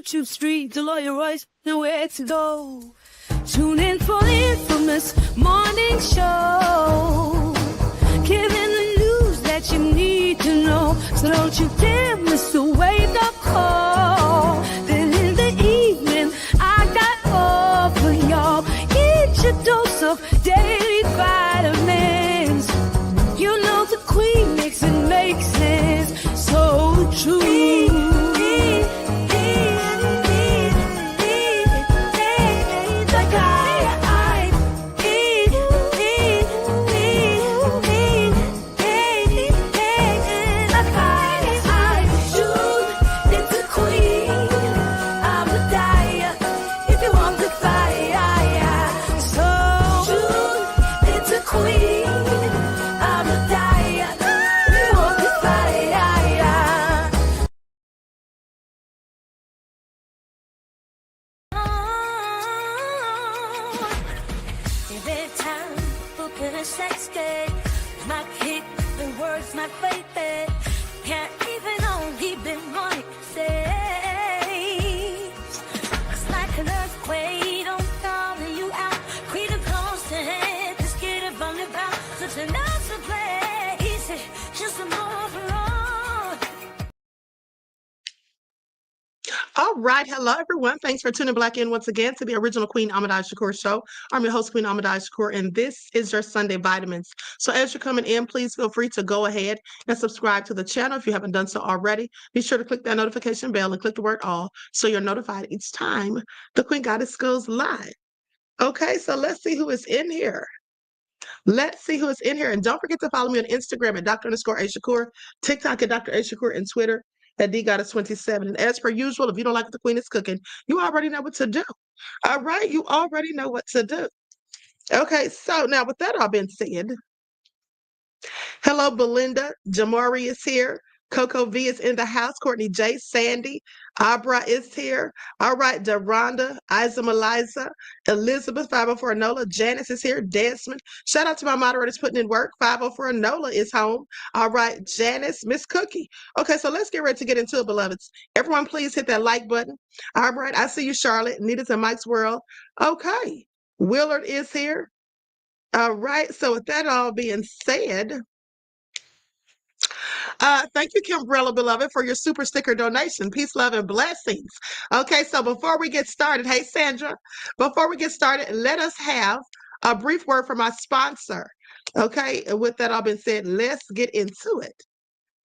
YouTube street to lower your voice, nowhere to go. Tune in for the infamous morning show, giving the news that you need to know. So don't you dare miss the wake-up call. Then in the evening, I got all for y'all. Get your dose of daily vitamins. You know the queen makes it make sense. So true. Sex day, my kick, the words, my baby, can't even only be money saves. It's like an earthquake, don't call you out, create a constant, just get it from the ground, such an awesome place, just a more for all. All right. Hello, everyone. Thanks for tuning back in once again to the original Queen Ahmadiyyah Shakur show. I'm your host, Queen Ahmadiyyah Shakur, and this is your Sunday Vitamins. So as you're coming in, please feel free to go ahead and subscribe to the channel if you haven't done so already. Be sure to click that notification bell and click the word all so you're notified each time the Queen Goddess goes live. Okay, so let's see who is in here. Let's see who is in here. And don't forget to follow me on Instagram at Dr._A_Shakur, TikTok at Dr. A Shakur, and Twitter at DGoddess27. And as per usual, if you don't like what the Queen is cooking, you already know what to do. All right, you already know what to do. Okay, so now with that all being said, hello, Belinda. Jamari is here. Coco V is in the house. Courtney J, Sandy, Abra is here. All right, Deronda, Isam Eliza, Elizabeth, 504 Nola, Janice is here. Desmond. Shout out to my moderators putting in work. 504 Nola is home. All right, Janice, Miss Cookie. Okay, so let's get ready to get into it, beloveds. Everyone, please hit that like button. All right, I see you, Charlotte. Nita's in Mike's World. Okay, Willard is here. All right, so with that all being said, thank you, Kimbrella, beloved, for your super sticker donation. Peace, love, and blessings. Okay, so before we get started, hey, Sandra, before we get started, let us have a brief word from our sponsor. Okay, and with that all been said, let's get into it.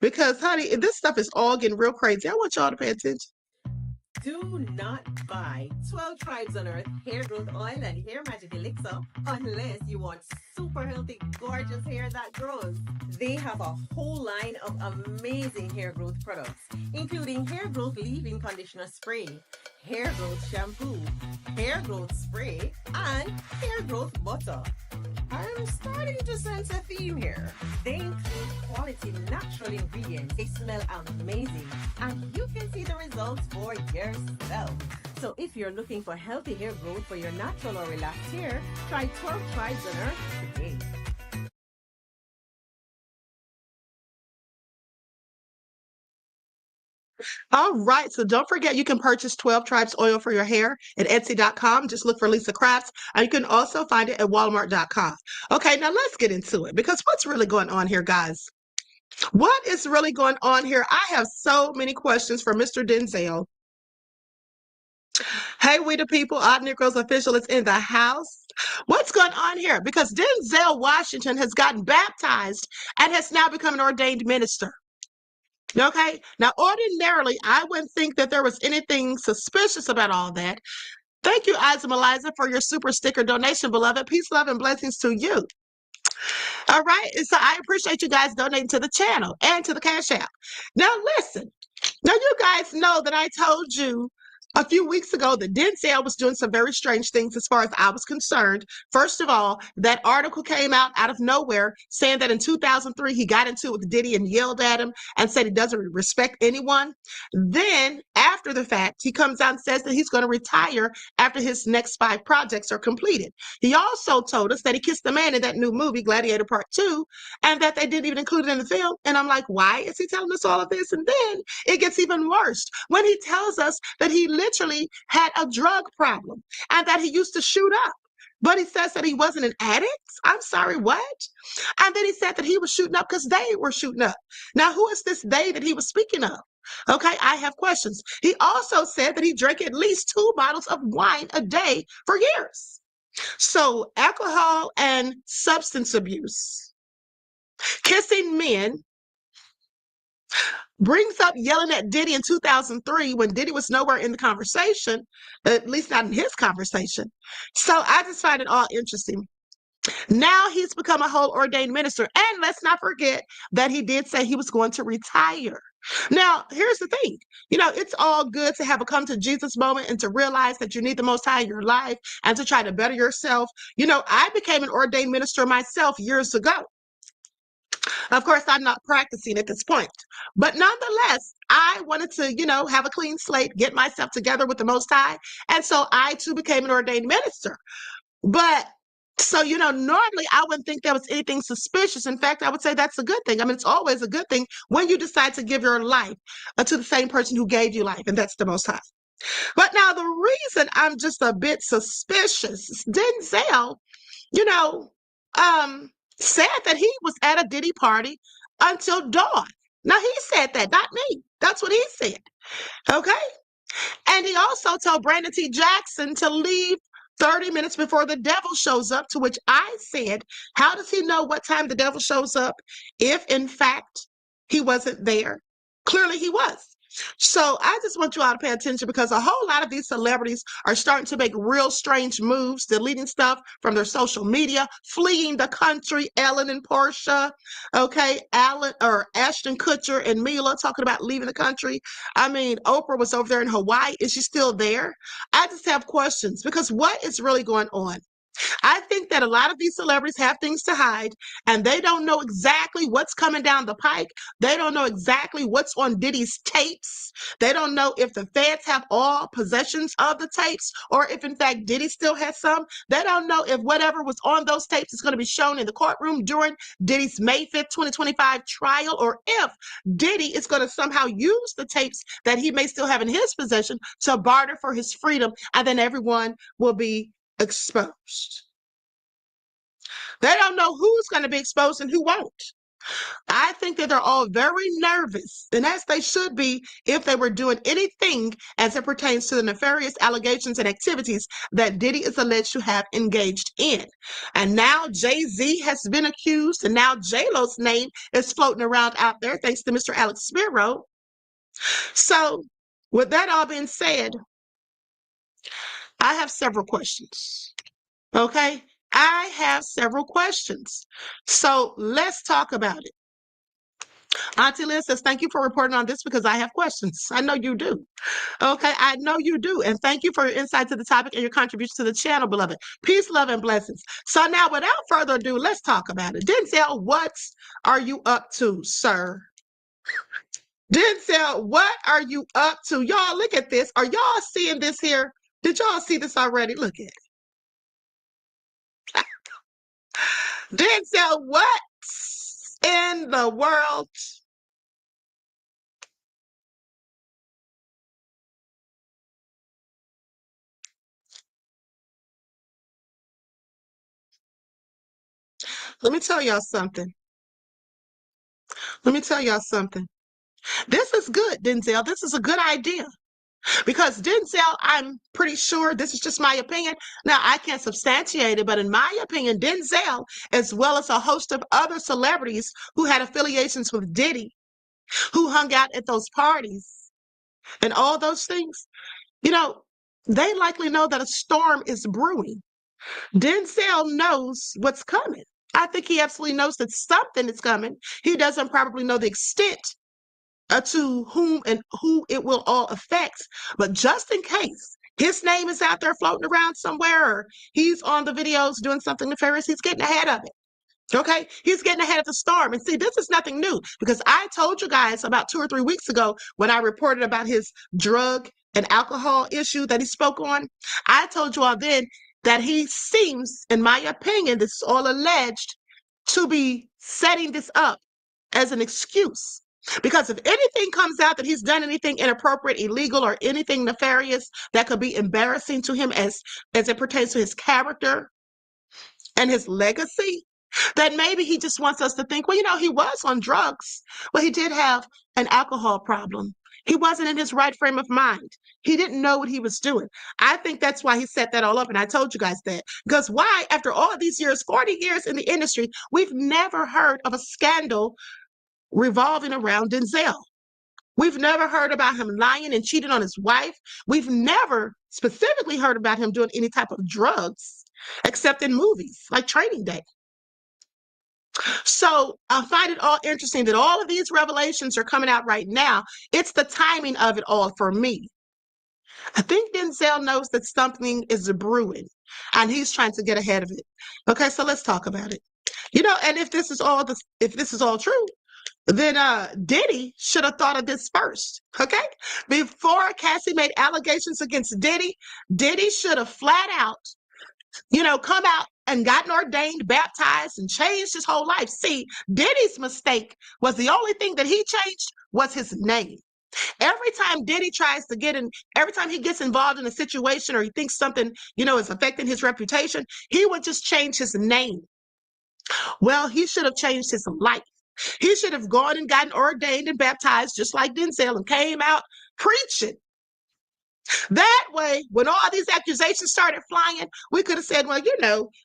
Because, honey, this stuff is all getting real crazy. I want y'all to pay attention. Do not buy 12 Tribes on Earth hair growth oil and hair magic elixir unless you want super healthy, gorgeous hair that grows. They have a whole line of amazing hair growth products, including hair growth leave-in conditioner spray, hair growth shampoo, hair growth spray, and hair growth butter. I'm starting to sense a theme here. They include quality natural ingredients. They smell amazing, and you can see the results for yourself. So if you're looking for healthy hair growth for your natural or relaxed hair, try 12 Tribes on Earth today. All right, so don't forget you can purchase 12 Tribes oil for your hair at Etsy.com. Just look for Lisa Crafts, and you can also find it at Walmart.com. Okay, now let's get into it, because what's really going on here, guys? What is really going on here? I have so many questions for Mr. Denzel. Hey, we the people, Odd Negroes official is in the house. What's going on here? Because Denzel Washington has gotten baptized and has now become an ordained minister. Okay, now ordinarily, I wouldn't think that there was anything suspicious about all that. Thank you, Isam Eliza, for your super sticker donation, beloved. Peace, love, and blessings to you. All right, so I appreciate you guys donating to the channel and to the Cash App. Now, listen. Now, you guys know that I told you a few weeks ago that Denzel was doing some very strange things as far as I was concerned. First of all, that article came out of nowhere saying that in 2003 he got into it with Diddy and yelled at him and said he doesn't respect anyone. Then after the fact, he comes out and says that he's going to retire after his next 5 projects are completed. He also told us that he kissed the man in that new movie, Gladiator Part 2, and that they didn't even include it in the film. And I'm like, why is he telling us all of this? And then it gets even worse when he tells us that he literally had a drug problem and that he used to shoot up. But he says that he wasn't an addict. I'm sorry, what? And then he said that he was shooting up because they were shooting up. Now, who is this they that he was speaking of? Okay, I have questions. He also said that he drank at least 2 bottles of wine a day for years. So, alcohol and substance abuse, kissing men, brings up yelling at Diddy in 2003 when Diddy was nowhere in the conversation, at least not in his conversation. So I just find it all interesting. Now he's become a whole ordained minister. And let's not forget that he did say he was going to retire. Now, here's the thing. It's all good to have a come to Jesus moment and to realize that you need the Most High in your life and to try to better yourself. I became an ordained minister myself years ago. Of course, I'm not practicing at this point, but nonetheless, I wanted to, have a clean slate, get myself together with the Most High. And so I too became an ordained minister. But so, normally I wouldn't think there was anything suspicious. In fact, I would say that's a good thing. I mean, it's always a good thing when you decide to give your life to the same person who gave you life, and that's the Most High. But now the reason I'm just a bit suspicious is Denzel, you know, said that he was at a Diddy party until dawn. Now he said that, not me. That's what he said. Okay. And he also told Brandon T. Jackson to leave 30 minutes before the devil shows up, to which I said, how does he know what time the devil shows up if, in fact, he wasn't there? Clearly he was. So I just want you all to pay attention because a whole lot of these celebrities are starting to make real strange moves, deleting stuff from their social media, fleeing the country. Ellen and Portia, okay, Ashton Kutcher and Mila talking about leaving the country. I mean, Oprah was over there in Hawaii. Is she still there? I just have questions because what is really going on? I think that a lot of these celebrities have things to hide and they don't know exactly what's coming down the pike. They don't know exactly what's on Diddy's tapes. They don't know if the feds have all possessions of the tapes or if, in fact, Diddy still has some. They don't know if whatever was on those tapes is going to be shown in the courtroom during Diddy's May 5th, 2025 trial, or if Diddy is going to somehow use the tapes that he may still have in his possession to barter for his freedom, and then everyone will be exposed. They don't know who's going to be exposed and who won't. I think that they're all very nervous, and as they should be if they were doing anything as it pertains to the nefarious allegations and activities that Diddy is alleged to have engaged in. And now Jay-Z has been accused, and now J-Lo's name is floating around out there thanks to Mr. Alex Spiro. So with that all being said, I have several questions. Okay? I have several questions. So let's talk about it. Auntie Liz says, thank you for reporting on this because I have questions. I know you do. Okay, I know you do. And thank you for your insight to the topic and your contribution to the channel, beloved. Peace, love, and blessings. So now, without further ado, let's talk about it. Denzel, what are you up to, sir? Denzel, what are you up to? Y'all, look at this. Are y'all seeing this here? Did y'all see this already? Look at it. Denzel, what in the world? Let me tell y'all something. Let me tell y'all something. This is good, Denzel. This is a good idea. Because Denzel, I'm pretty sure, this is just my opinion. Now, I can't substantiate it, but in my opinion, Denzel, as well as a host of other celebrities who had affiliations with Diddy, who hung out at those parties and all those things, they likely know that a storm is brewing. Denzel knows what's coming. I think he absolutely knows that something is coming. He doesn't probably know the extent to whom and who it will all affect. But just in case his name is out there floating around somewhere, or he's on the videos doing something nefarious, he's getting ahead of it. Okay, he's getting ahead of the storm. And see, this is nothing new because I told you guys about 2 or 3 weeks ago when I reported about his drug and alcohol issue that he spoke on. I told you all then that he seems, in my opinion, this is all alleged, to be setting this up as an excuse Because if anything comes out that he's done anything inappropriate, illegal, or anything nefarious that could be embarrassing to him as it pertains to his character and his legacy, then maybe he just wants us to think, well, he was on drugs. Well, he did have an alcohol problem. He wasn't in his right frame of mind. He didn't know what he was doing. I think that's why he set that all up. And I told you guys that. Because why, after all these years, 40 years in the industry, we've never heard of a scandal revolving around Denzel. We've never heard about him lying and cheating on his wife. We've never specifically heard about him doing any type of drugs, except in movies like Training Day. So I find it all interesting that all of these revelations are coming out right now. It's the timing of it all for me. I think Denzel knows that something is brewing and he's trying to get ahead of it. Okay, so let's talk about it. And if this is all true, then Diddy should have thought of this first. Okay, before Cassie made allegations against Diddy, Diddy should have flat out, come out and gotten ordained, baptized, and changed his whole life. See, Diddy's mistake was the only thing that he changed was his name. Every time Diddy tries to every time he gets involved in a situation or he thinks something, is affecting his reputation, he would just change his name. Well, he should have changed his life. He should have gone and gotten ordained and baptized just like Denzel and came out preaching. That way, when all these accusations started flying, we could have said, well,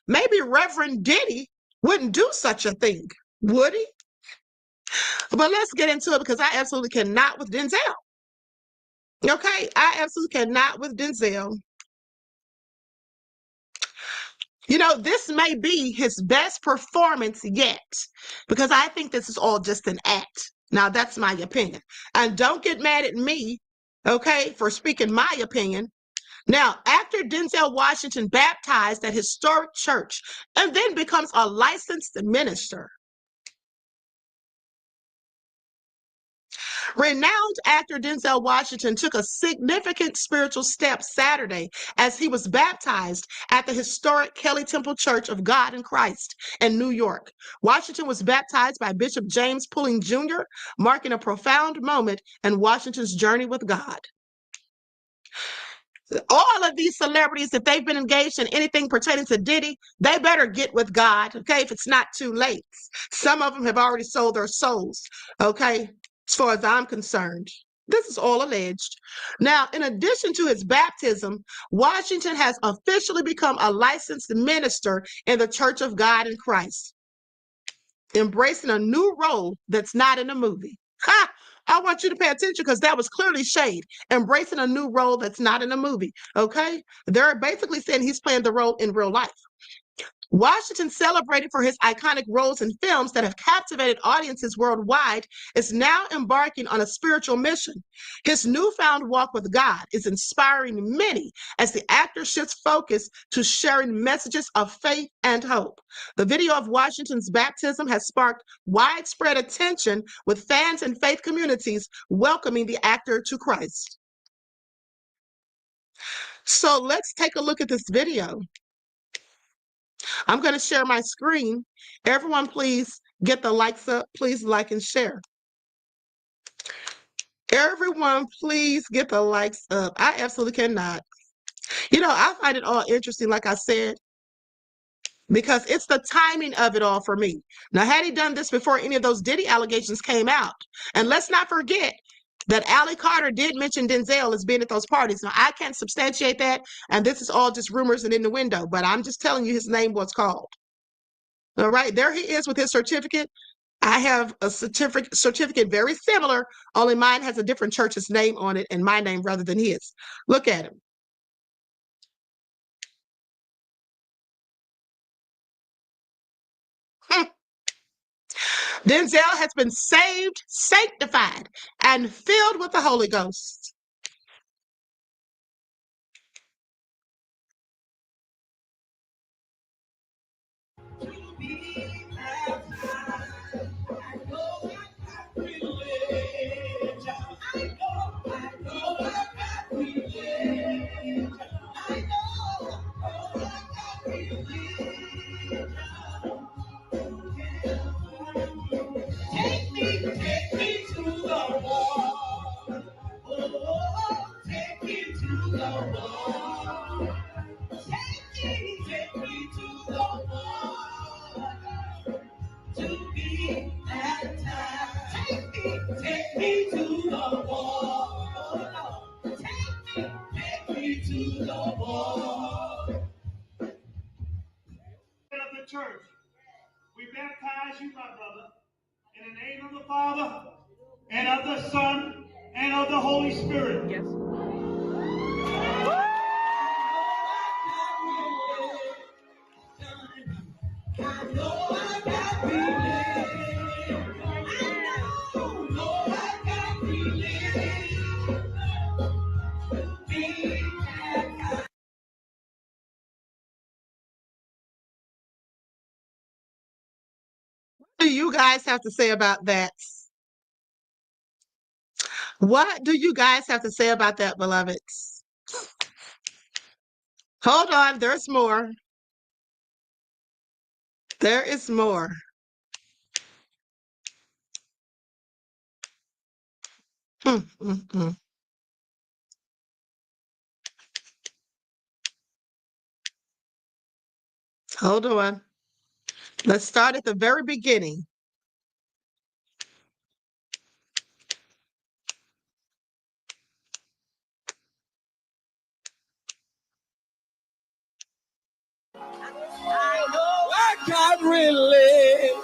maybe Reverend Diddy wouldn't do such a thing, would he? But let's get into it because I absolutely cannot with Denzel. Okay, I absolutely cannot with Denzel. This may be his best performance yet because I think this is all just an act. Now, that's my opinion. And don't get mad at me, okay, for speaking my opinion. Now, after Denzel Washington baptized at historic church and then becomes a licensed minister, renowned actor Denzel Washington took a significant spiritual step Saturday as he was baptized at the historic Kelly Temple Church of God in Christ in New York. Washington was baptized by Bishop James Pulling Jr., marking a profound moment in Washington's journey with God. All of these celebrities, if they've been engaged in anything pertaining to Diddy, they better get with God, okay, if it's not too late. Some of them have already sold their souls, okay, as far as I'm concerned. This is all alleged. Now, in addition to his baptism, Washington has officially become a licensed minister in the Church of God in Christ, embracing a new role that's not in a movie. Ha! I want you to pay attention because that was clearly shade. Embracing a new role that's not in a movie, okay? They're basically saying he's playing the role in real life. Washington, celebrated for his iconic roles in films that have captivated audiences worldwide, is now embarking on a spiritual mission. His newfound walk with God is inspiring many as the actor shifts focus to sharing messages of faith and hope. The video of Washington's baptism has sparked widespread attention, with fans and faith communities welcoming the actor to Christ. So let's take a look at this video. I'm going to share my screen. Everyone, please get the likes up. Please like and share. Everyone, please get the likes up. I absolutely cannot. I find it all interesting, like I said, because it's the timing of it all for me. Now, had he done this before any of those Diddy allegations came out, and let's not forget that Allie Carter did mention Denzel as being at those parties. Now, I can't substantiate that, and this is all just rumors and in the window, but I'm just telling you his name was called. All right, there he is with his certificate. I have a certificate very similar, only mine has a different church's name on it and my name rather than his. Look at him. Denzel has been saved, sanctified, and filled with the Holy Ghost. Take me to Take me to the water to be baptized. Take me to the water. Take me to the water. Of the church, we baptize you, my brother, in the name of the Father and of the Son and of the Holy Spirit. Yes. I know I got relief. I know I got relief. What do you guys have to say about that? What do you guys have to say about that, beloveds? Hold on, there's more. There is more. Mm, mm, mm. Hold on. Let's start at the very beginning. I know I got religion.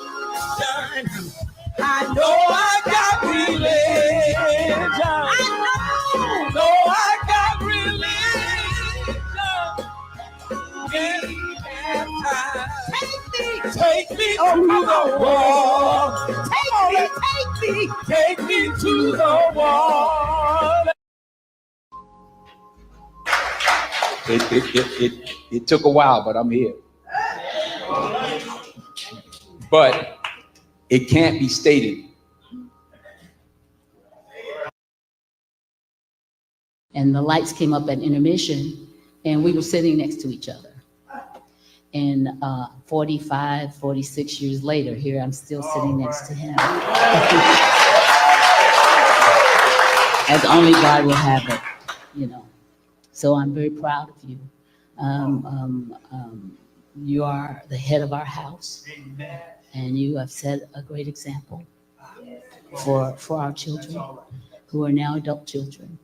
I know I got religion. I know I got religion. Take me to the wall. Take me to the wall. It took a while, but I'm here. But it can't be stated. And the lights came up at intermission, and we were sitting next to each other. And 45, 46 years later, here I'm still sitting next to him. As only God will have it, you know. So I'm very proud of you. You are the head of our house, and you have set a great example for our children who are now adult children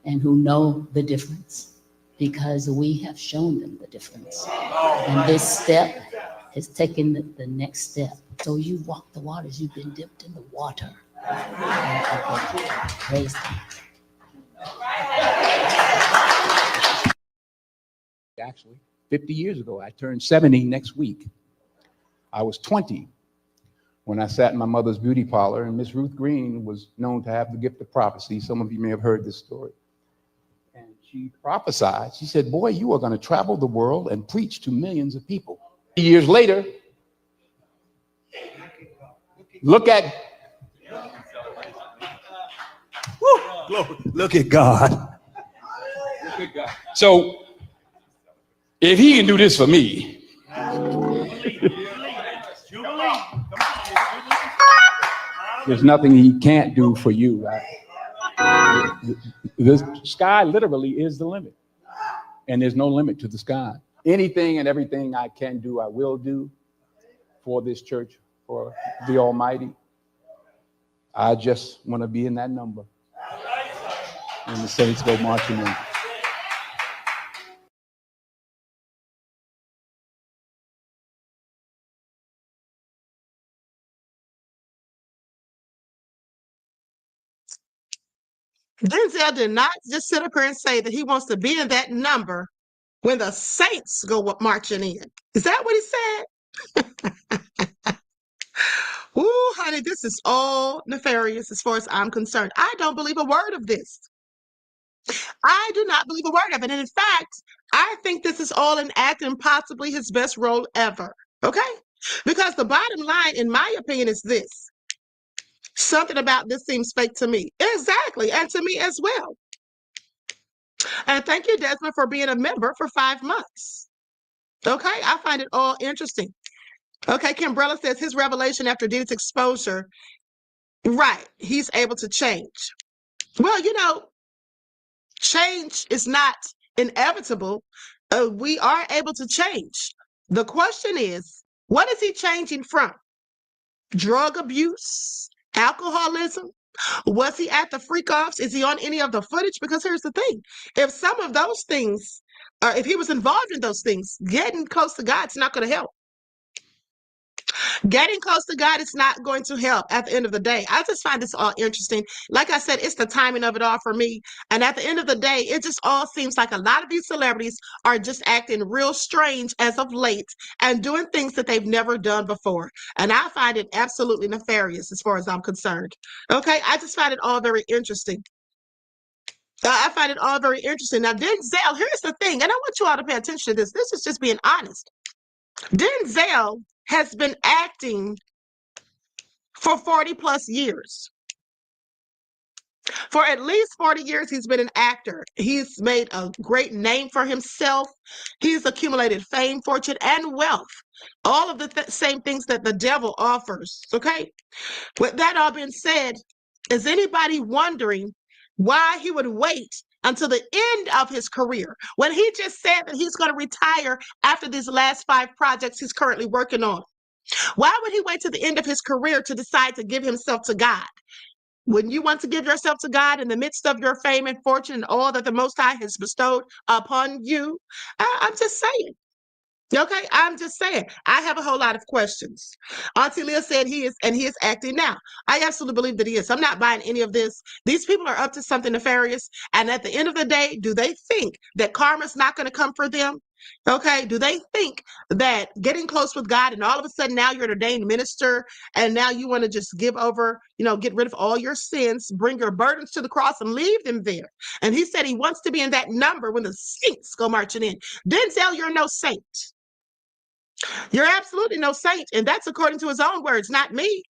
and who know the difference, because we have shown them the difference. And this step has taken the next step. So you walk the waters, you've been dipped in the water. Praise God. Actually, 50 years ago, I turned 70 next week. I was 20 when I sat in my mother's beauty parlor, and Miss Ruth Green was known to have the gift of prophecy. Some of you may have heard this story. And she prophesied. She said, boy, you are going to travel the world and preach to millions of people. Years later, look at God. So if he can do this for me, there's nothing he can't do for you. The sky literally is the limit, and there's no limit to the sky. Anything and everything I can do, I will do for this church, for the Almighty. I just want to be in that number when the saints go marching in. Denzel did not just sit up here and say that he wants to be in that number when the saints go marching in. Is that what he said? Ooh, honey, this is all nefarious as far as I'm concerned. I don't believe a word of this. I do not believe a word of it. And in fact, I think this is all an act and possibly his best role ever. Okay? Because the bottom line, in my opinion, is this. Something about this seems fake to me. Exactly. And to me as well. And thank you, Desmond, for being a member for 5 months. Okay? I find it all interesting. Okay, Kimbrella says his revelation after Diddy's exposure, right, he's able to change. Well, you know, change is not inevitable. We are able to change. The question is, what is he changing from? Drug abuse, alcoholism? Was he at the freak offs? Is he on any of the footage? Because here's the thing. If some of those things, if he was involved in those things, getting close to God's not going to help. Getting close to God is not going to help at the end of the day. I just find this all interesting. Like I said, it's the timing of it all for me. And at the end of the day, it just all seems like a lot of these celebrities are just acting real strange as of late and doing things that they've never done before. And I find it absolutely nefarious as far as I'm concerned. Okay, I just find it all very interesting. I find it all very interesting. Now, Denzel, here's the thing, and I want you all to pay attention to this. This is just being honest. Denzel has been acting for 40 plus years. For at least 40 years, he's been an actor. He's made a great name for himself. He's accumulated fame, fortune, and wealth. All of the same things that the devil offers. Okay? With that all being said, is anybody wondering why he would wait until the end of his career when he just said that he's going to retire after these last 5 projects he's currently working on? Why would he wait to the end of his career to decide to give himself to God? Wouldn't you want to give yourself to God in the midst of your fame and fortune and all that the Most High has bestowed upon you? I'm just saying. Okay, I'm just saying. I have a whole lot of questions. Auntie Leah said he is acting now. I absolutely believe that he is. I'm not buying any of this. These people are up to something nefarious. And at the end of the day, do they think that karma's not going to come for them? Okay, do they think that getting close with God and all of a sudden now you're an ordained minister and now you want to just give over, get rid of all your sins, bring your burdens to the cross and leave them there? And he said he wants to be in that number when the saints go marching in. Denzel, you're no saint. You're absolutely no saint. And that's according to his own words, not me.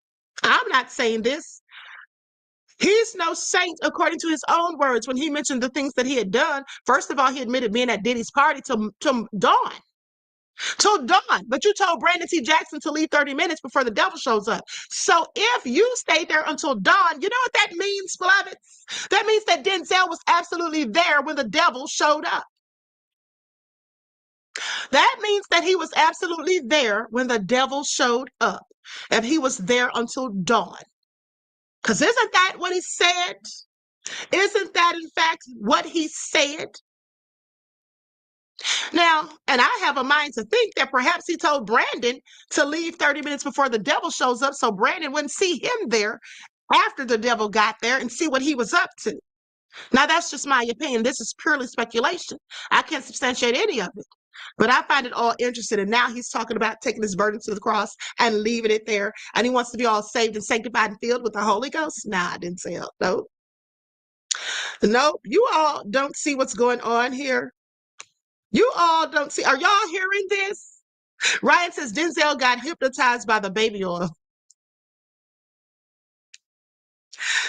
I'm not saying this. He's no saint according to his own words when he mentioned the things that he had done. First of all, he admitted being at Diddy's party till dawn. Till dawn. But you told Brandon T. Jackson to leave 30 minutes before the devil shows up. So if you stayed there until dawn, you know what that means, beloveds? That means that Denzel was absolutely there when the devil showed up. That means that he was absolutely there when the devil showed up. If he was there until dawn. Because isn't that what he said? Isn't that, in fact, what he said? Now, and I have a mind to think that perhaps he told Brandon to leave 30 minutes before the devil shows up so Brandon wouldn't see him there after the devil got there and see what he was up to. Now, that's just my opinion. This is purely speculation. I can't substantiate any of it. But I find it all interesting. And now he's talking about taking his burden to the cross and leaving it there. And he wants to be all saved and sanctified and filled with the Holy Ghost. Nah, I didn't say it. Nope. Nope. You all don't see what's going on here. You all don't see. Are y'all hearing this? Ryan says Denzel got hypnotized by the baby oil.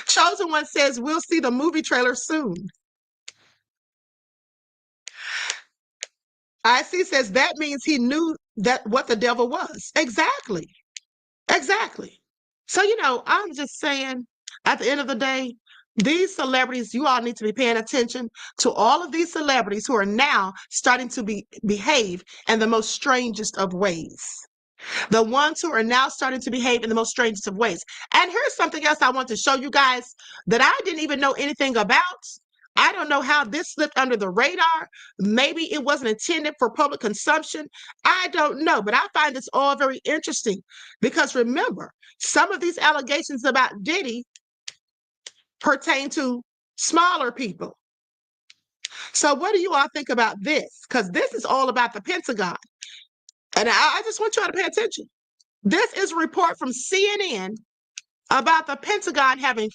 Chosen One says we'll see the movie trailer soon. IC says that means he knew that what the devil was. Exactly. Exactly. So, I'm just saying, at the end of the day, these celebrities, you all need to be paying attention to all of these celebrities who are now starting to behave in the most strangest of ways. The ones who are now starting to behave in the most strangest of ways. And here's something else I want to show you guys that I didn't even know anything about. I don't know how this slipped under the radar. Maybe it wasn't intended for public consumption. I don't know, but I find this all very interesting because remember, some of these allegations about Diddy pertain to smaller people. So what do you all think about this? Because this is all about the Pentagon. And I just want you all to pay attention. This is a report from CNN about the Pentagon having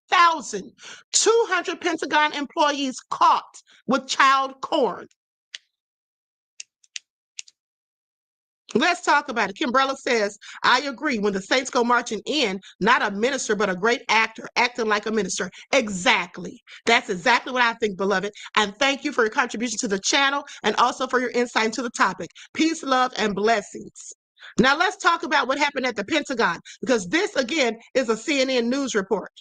5,200 Pentagon employees caught with child porn. Let's talk about it. Kimbrella says, I agree. When the saints go marching in, not a minister, but a great actor, acting like a minister. Exactly. That's exactly what I think, beloved. And thank you for your contribution to the channel and also for your insight into the topic. Peace, love, and blessings. Now let's talk about what happened at the Pentagon, because this, again, is a CNN news report.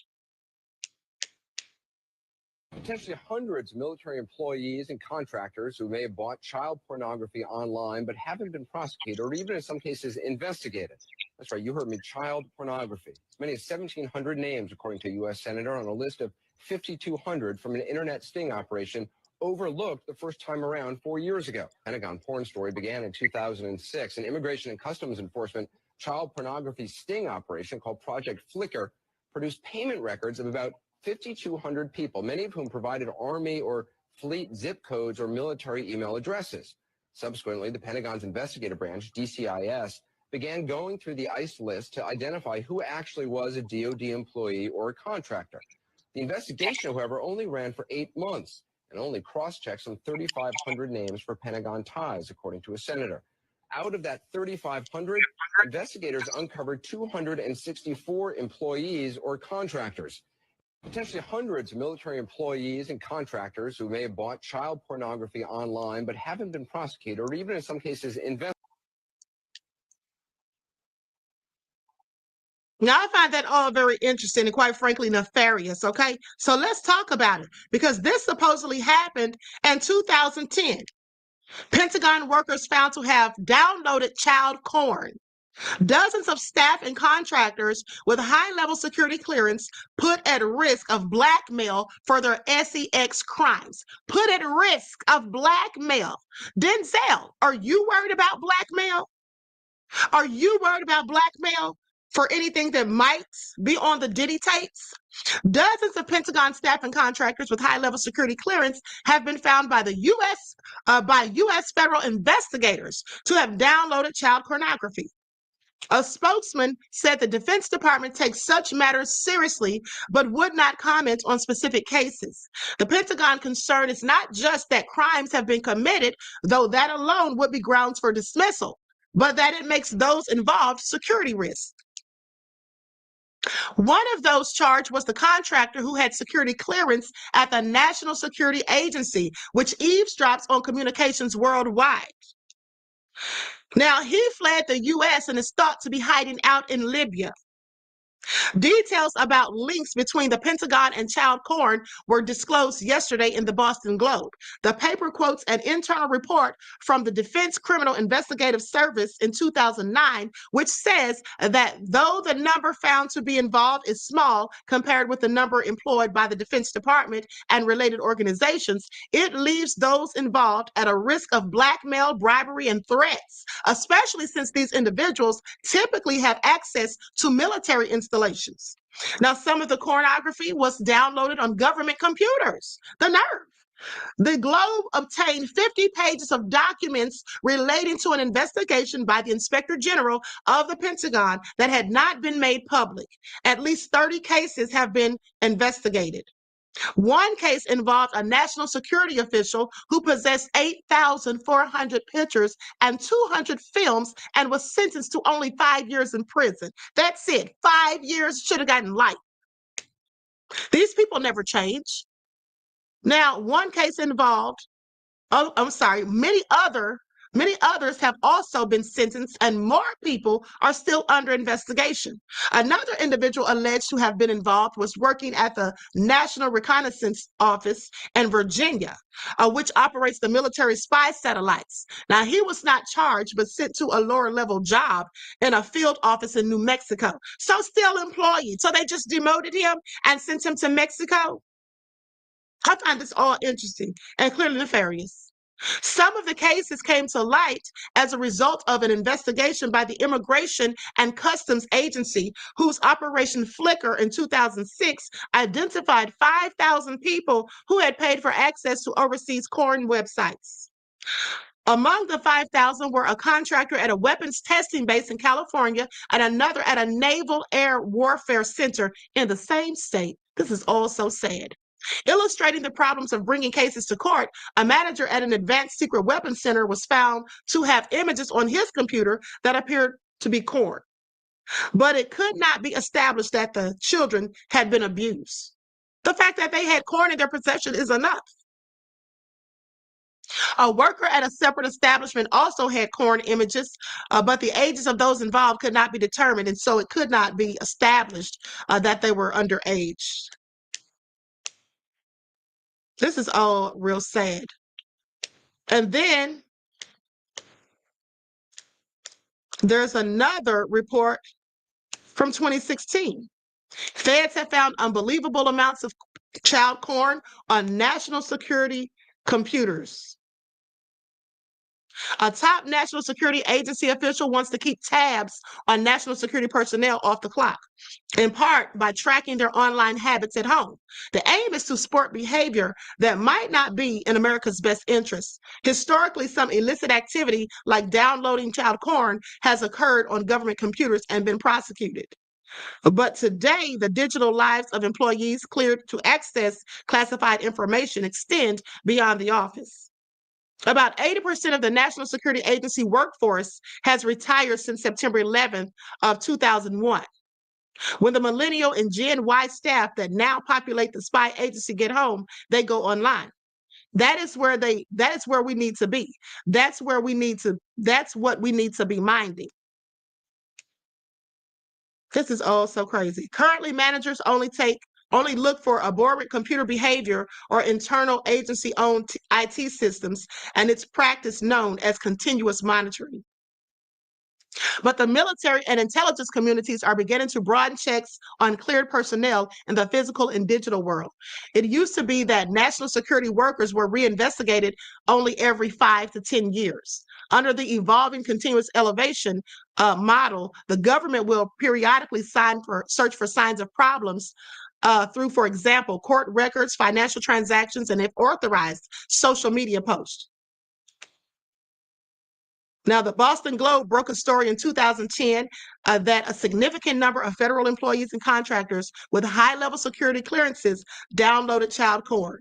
Potentially hundreds of military employees and contractors who may have bought child pornography online but haven't been prosecuted or even in some cases investigated. That's right, you heard me, child pornography. As many as 1,700 names, according to a U.S. Senator, on a list of 5,200 from an internet sting operation overlooked the first time around 4 years ago. Pentagon porn story began in 2006. An Immigration and Customs Enforcement child pornography sting operation called Project Flicker produced payment records of about 5,200 people, many of whom provided Army or fleet zip codes or military email addresses. Subsequently, the Pentagon's investigative branch, DCIS, began going through the ICE list to identify who actually was a DoD employee or a contractor. The investigation, however, only ran for 8 months and only cross-checked some 3,500 names for Pentagon ties, according to a senator. Out of that 3,500, investigators uncovered 264 employees or contractors. Potentially hundreds of military employees and contractors who may have bought child pornography online but haven't been prosecuted or even in some cases investigated. Now, I find that all very interesting and quite frankly nefarious, okay? So let's talk about it because this supposedly happened in 2010. Pentagon workers found to have downloaded child porn. Dozens of staff and contractors with high-level security clearance put at risk of blackmail for their sex crimes. Put at risk of blackmail. Denzel, are you worried about blackmail? Are you worried about blackmail for anything that might be on the Diddy tapes? Dozens of Pentagon staff and contractors with high-level security clearance have been found by the U.S. federal investigators to have downloaded child pornography. A spokesman said the Defense Department takes such matters seriously, but would not comment on specific cases. The Pentagon concern is not just that crimes have been committed, though that alone would be grounds for dismissal, but that it makes those involved security risks. One of those charged was the contractor who had security clearance at the National Security Agency, which eavesdrops on communications worldwide. Now, he fled the U.S. and is thought to be hiding out in Libya. Details about links between the Pentagon and child porn were disclosed yesterday in the Boston Globe. The paper quotes an internal report from the Defense Criminal Investigative Service in 2009, which says that though the number found to be involved is small compared with the number employed by the Defense Department and related organizations, it leaves those involved at a risk of blackmail, bribery, and threats, especially since these individuals typically have access to military installations. Now, some of the pornography was downloaded on government computers. The nerve. The Globe obtained 50 pages of documents relating to an investigation by the Inspector General of the Pentagon that had not been made public. At least 30 cases have been investigated. One case involved a national security official who possessed 8,400 pictures and 200 films and was sentenced to only 5 years in prison. That's it. 5 years, should have gotten life. These people never change. Now, one case involved, many others have also been sentenced and more people are still under investigation. Another individual alleged to have been involved was working at the National Reconnaissance Office in Virginia, which operates the military spy satellites. Now, he was not charged, but sent to a lower level job in a field office in New Mexico. So still employed. So they just demoted him and sent him to Mexico. I find this all interesting and clearly nefarious. Some of the cases came to light as a result of an investigation by the Immigration and Customs Agency, whose Operation Flicker in 2006 identified 5,000 people who had paid for access to overseas porn websites. Among the 5,000 were a contractor at a weapons testing base in California and another at a naval air warfare center in the same state. This is all so sad. Illustrating the problems of bringing cases to court, a manager at an advanced secret weapons center was found to have images on his computer that appeared to be porn. But it could not be established that the children had been abused. The fact that they had porn in their possession is enough. A worker at a separate establishment also had porn images, but the ages of those involved could not be determined, and so it could not be established that they were underage. This is all real sad. And then there's another report from 2016. Feds have found unbelievable amounts of child porn on national security computers. A top national security agency official wants to keep tabs on national security personnel off the clock, in part by tracking their online habits at home. The aim is to sport behavior that might not be in America's best interest. Historically, some illicit activity like downloading child porn has occurred on government computers and been prosecuted. But today, the digital lives of employees cleared to access classified information extend beyond the office. About 80% of the National Security Agency workforce has retired since September 11th of 2001. When the millennial and Gen Y staff that now populate the spy agency get home, they go online. That is where we need to be. That's what we need to be minding. This is all so crazy. Currently, managers only look for aberrant computer behavior or internal agency-owned IT systems, and it's practice known as continuous monitoring. But the military and intelligence communities are beginning to broaden checks on cleared personnel in the physical and digital world. It used to be that national security workers were reinvestigated only every 5 to 10 years. Under the evolving continuous elevation model, the government will periodically search for signs of problems through, for example, court records, financial transactions, and if authorized, social media posts. Now, the Boston Globe broke a story in 2010 that a significant number of federal employees and contractors with high-level security clearances downloaded child porn,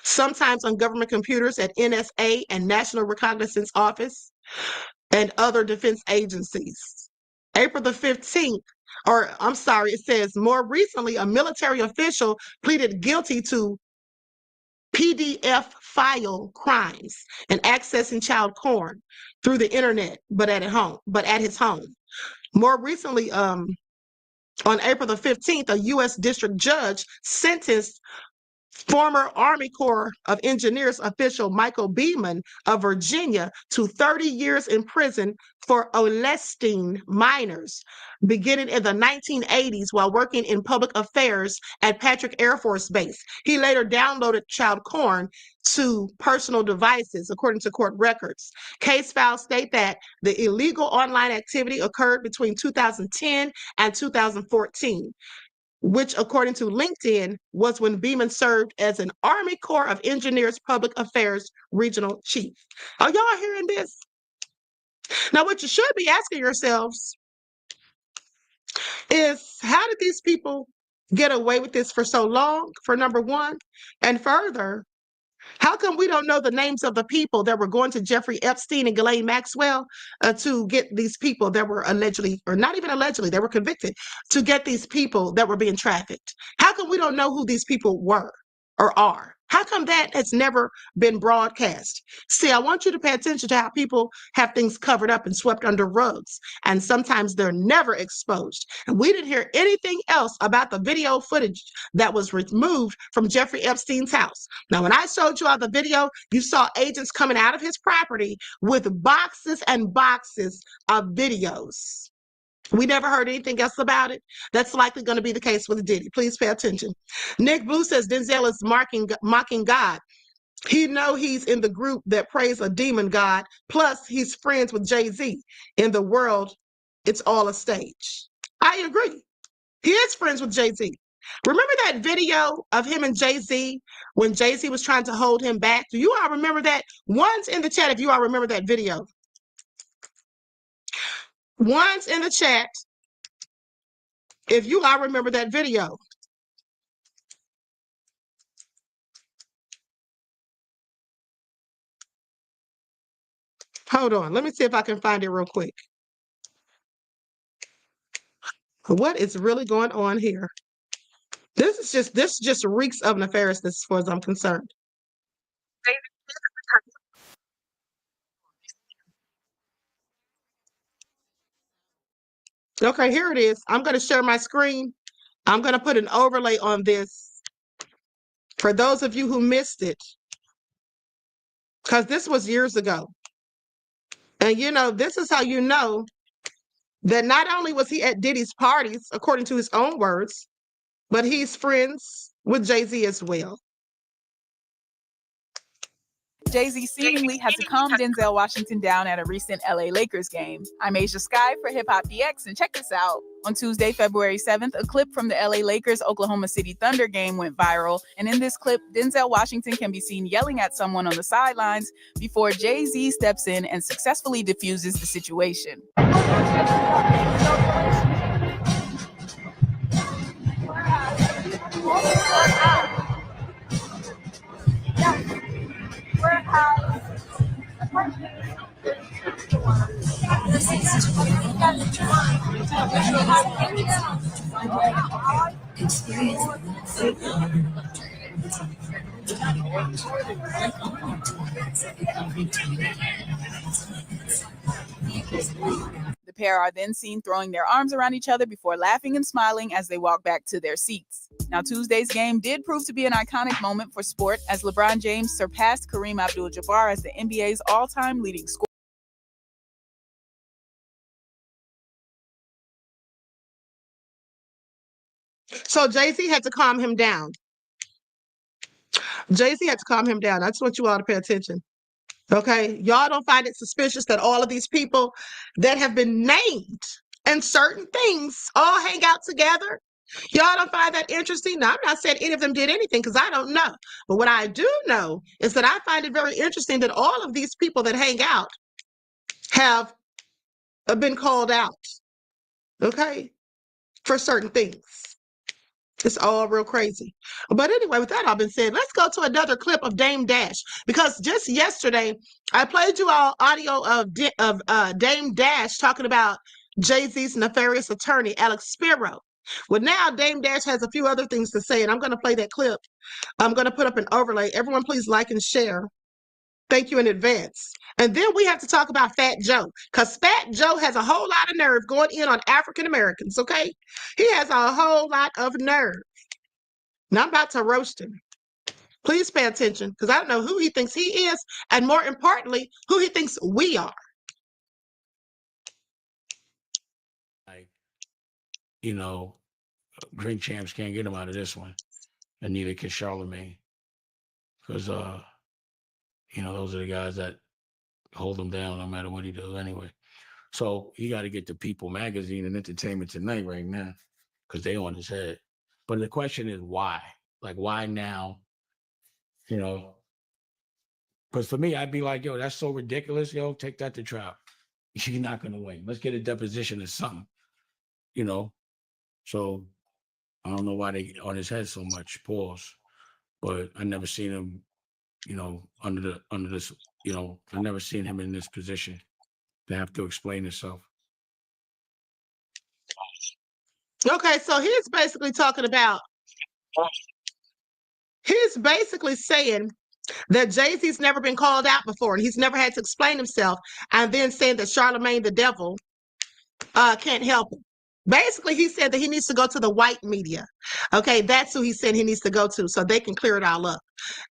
sometimes on government computers at NSA and National Reconnaissance Office and other defense agencies. April the 15th, it says more recently, a military official pleaded guilty to PDF file crimes and accessing child porn through the internet, but at his home. More recently, on April the 15th, a U.S. district judge sentenced former Army Corps of Engineers official Michael Beeman of Virginia to 30 years in prison for molesting minors, beginning in the 1980s while working in public affairs at Patrick Air Force Base. He later downloaded child porn to personal devices, according to court records. Case files state that the illegal online activity occurred between 2010 and 2014. Which, according to LinkedIn, was when Beeman served as an Army Corps of Engineers Public Affairs Regional Chief. Are y'all hearing this? Now, what you should be asking yourselves is, how did these people get away with this for so long, for number one? And further, how come we don't know the names of the people that were going to Jeffrey Epstein and Ghislaine Maxwell to get these people that were allegedly, or not even allegedly, they were convicted, to get these people that were being trafficked? How come we don't know who these people were or are? How come that has never been broadcast? See, I want you to pay attention to how people have things covered up and swept under rugs, and sometimes they're never exposed. And we didn't hear anything else about the video footage that was removed from Jeffrey Epstein's house. Now, when I showed you all the video, you saw agents coming out of his property with boxes and boxes of videos. We never heard anything else about it. That's likely going to be the case with Diddy. Please pay attention. Nick Blue says Denzel is mocking God. He know he's in the group that praise a demon god. Plus, he's friends with Jay-Z. In the world, it's all a stage. I agree. He is friends with Jay-Z. Remember that video of him and Jay-Z when Jay-Z was trying to hold him back? Do you all remember that? One's in the chat if you all remember that video. One's in the chat if you all remember that video. Hold on. Let me see if I can find it real quick. What is really going on here? This just reeks of nefariousness as far as I'm concerned. Okay, here it is. I'm going to share my screen. I'm going to put an overlay on this For those of you who missed it, because this was years ago. And you know, this is how you know that not only was he at Diddy's parties, according to his own words, but he's friends with Jay-Z as well. Jay-Z seemingly had to calm Denzel Washington down at a recent LA Lakers game. I'm Asia Sky for Hip Hop DX, and check this out. On Tuesday, February 7th, a clip from the LA Lakers Oklahoma City Thunder game went viral, and in this clip, Denzel Washington can be seen yelling at someone on the sidelines before Jay-Z steps in and successfully diffuses the situation. The pair are then seen throwing their arms around each other before laughing and smiling as they walk back to their seats. Now, Tuesday's game did prove to be an iconic moment for sport as LeBron James surpassed Kareem Abdul-Jabbar as the NBA's all-time leading scorer. So Jay-Z had to calm him down. Jay-Z had to calm him down. I just want you all to pay attention. Okay, y'all don't find it suspicious that all of these people that have been named and certain things all hang out together? Y'all don't find that interesting? Now, I'm not saying any of them did anything because I don't know. But what I do know is that I find it very interesting that all of these people that hang out have been called out, okay, for certain things. It's all real crazy. But anyway, with that all been said, let's go to another clip of Dame Dash. Because just yesterday, I played you all audio of Dame Dash talking about Jay-Z's nefarious attorney, Alex Spiro. Well, now Dame Dash has a few other things to say, and I'm going to play that clip. I'm going to put up an overlay. Everyone, please like and share. Thank you in advance. And then we have to talk about Fat Joe, because Fat Joe has a whole lot of nerve going in on African Americans, okay? He has a whole lot of nerve. Now I'm about to roast him. Please pay attention, because I don't know who he thinks he is, and more importantly, who he thinks we are. You know, drink champs can't get him out of this one, and neither can Charlemagne, because you know, those are the guys that hold him down no matter what he does anyway. So he got to get the People magazine and Entertainment Tonight right now, because they on his head. But the question is why? Like, why now? You know, because for me, I'd be like, yo, that's so ridiculous. Yo, take that to trial. You're not going to win. Let's get a deposition or something, you know? So I don't know why they on his head so much, pause. But I never seen him, you know, under this, you know, I never seen him in this position to have to explain himself. Okay, so he's basically talking about, he's basically saying that Jay-Z's never been called out before, and he's never had to explain himself, and then saying that Charlemagne the devil can't help him. Basically, he said that he needs to go to the white media. Okay, that's who he said he needs to go to so they can clear it all up.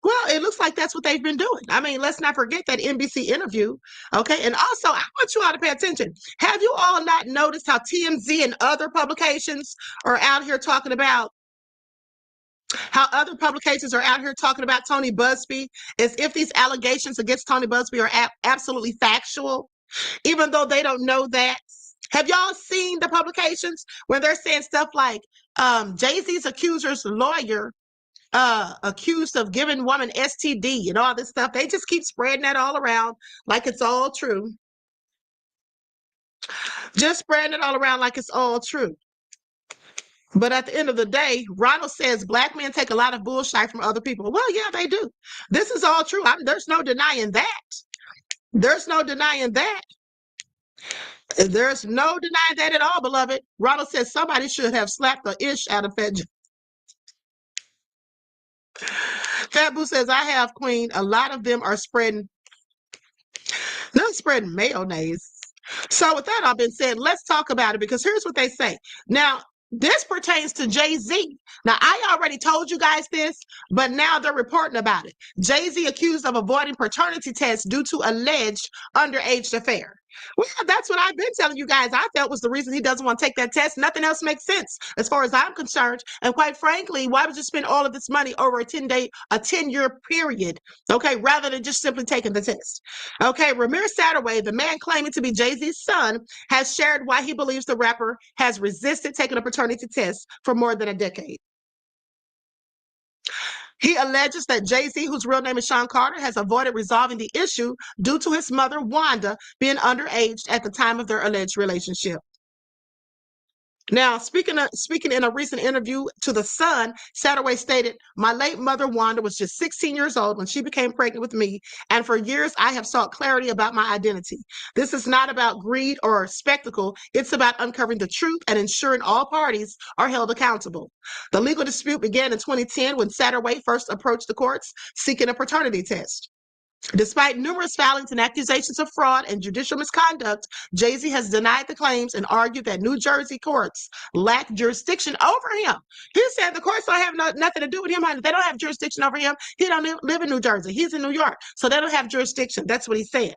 Well, it looks like that's what they've been doing. I mean, let's not forget that NBC interview. Okay, and also, I want you all to pay attention. Have you all not noticed how TMZ and other publications are out here talking about Tony Busby as if these allegations against Tony Busby are absolutely factual, even though they don't know that? Have y'all seen the publications where they're saying stuff like Jay-Z's accuser's lawyer accused of giving woman STD and all this stuff? They just keep spreading that all around like it's all true. Just spreading it all around like it's all true. But at the end of the day, Ronald says black men take a lot of bullshit from other people. Well, yeah, they do. This is all true. There's no denying that. There's no denying that. There's no denying that at all, beloved. Ronald says somebody should have slapped the ish out of Fat Joe. Fat Boo says, I have, Queen. A lot of them are not spreading mayonnaise. So with that all been said, let's talk about it, because here's what they say. Now, This pertains to Jay-Z. Now, I already told you guys this, but now they're reporting about it. Jay-Z accused of avoiding paternity tests due to alleged underage affair. Well, that's what I've been telling you guys. I felt was the reason he doesn't want to take that test. Nothing else makes sense as far as I'm concerned. And quite frankly, why would you spend all of this money over a 10-year period, okay, rather than just simply taking the test? Okay, Ramir Satterway, the man claiming to be Jay-Z's son, has shared why he believes the rapper has resisted taking a paternity test for more than a decade. He alleges that Jay-Z, whose real name is Sean Carter, has avoided resolving the issue due to his mother, Wanda, being underage at the time of their alleged relationship. Now, speaking in a recent interview to The Sun, Satterway stated, "My late mother, Wanda, was just 16 years old when she became pregnant with me, and for years I have sought clarity about my identity. This is not about greed or spectacle. It's about uncovering the truth and ensuring all parties are held accountable." The legal dispute began in 2010 when Satterway first approached the courts seeking a paternity test. Despite numerous filings and accusations of fraud and judicial misconduct, Jay-Z has denied the claims and argued that New Jersey courts lack jurisdiction over him. He said the courts don't have nothing to do with him. They don't have jurisdiction over him. He don't live in New Jersey. He's in New York, so they don't have jurisdiction. That's what he said.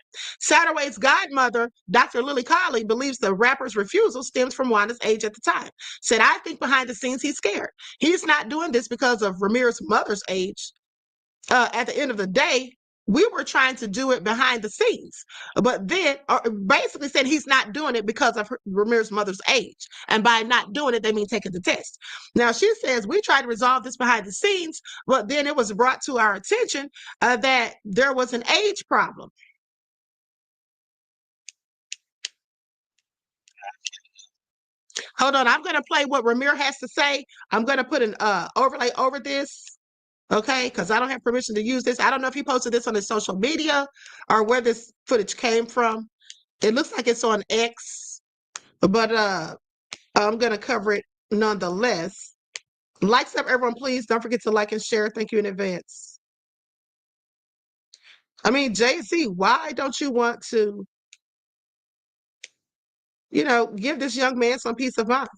Satterway's godmother, Dr. Lily Colley, believes the rapper's refusal stems from Wanda's age at the time. Said, "I think behind the scenes he's scared. He's not doing this because of Ramir's mother's age. At the end of the day, we were trying to do it behind the scenes, but then basically said he's not doing it because of Ramir's mother's age. And by not doing it, they mean taking the test." Now, she says, "We tried to resolve this behind the scenes, but then it was brought to our attention that there was an age problem." Hold on, I'm going to play what Ramir has to say. I'm going to put an overlay over this. Okay, because I don't have permission to use this. I don't know if he posted this on his social media or where this footage came from. It looks like it's on X, but I'm gonna cover it nonetheless. Likes up, everyone, please. Don't forget to like and share. Thank you in advance. I mean, Jay-Z, why don't you want to, give this young man some peace of mind?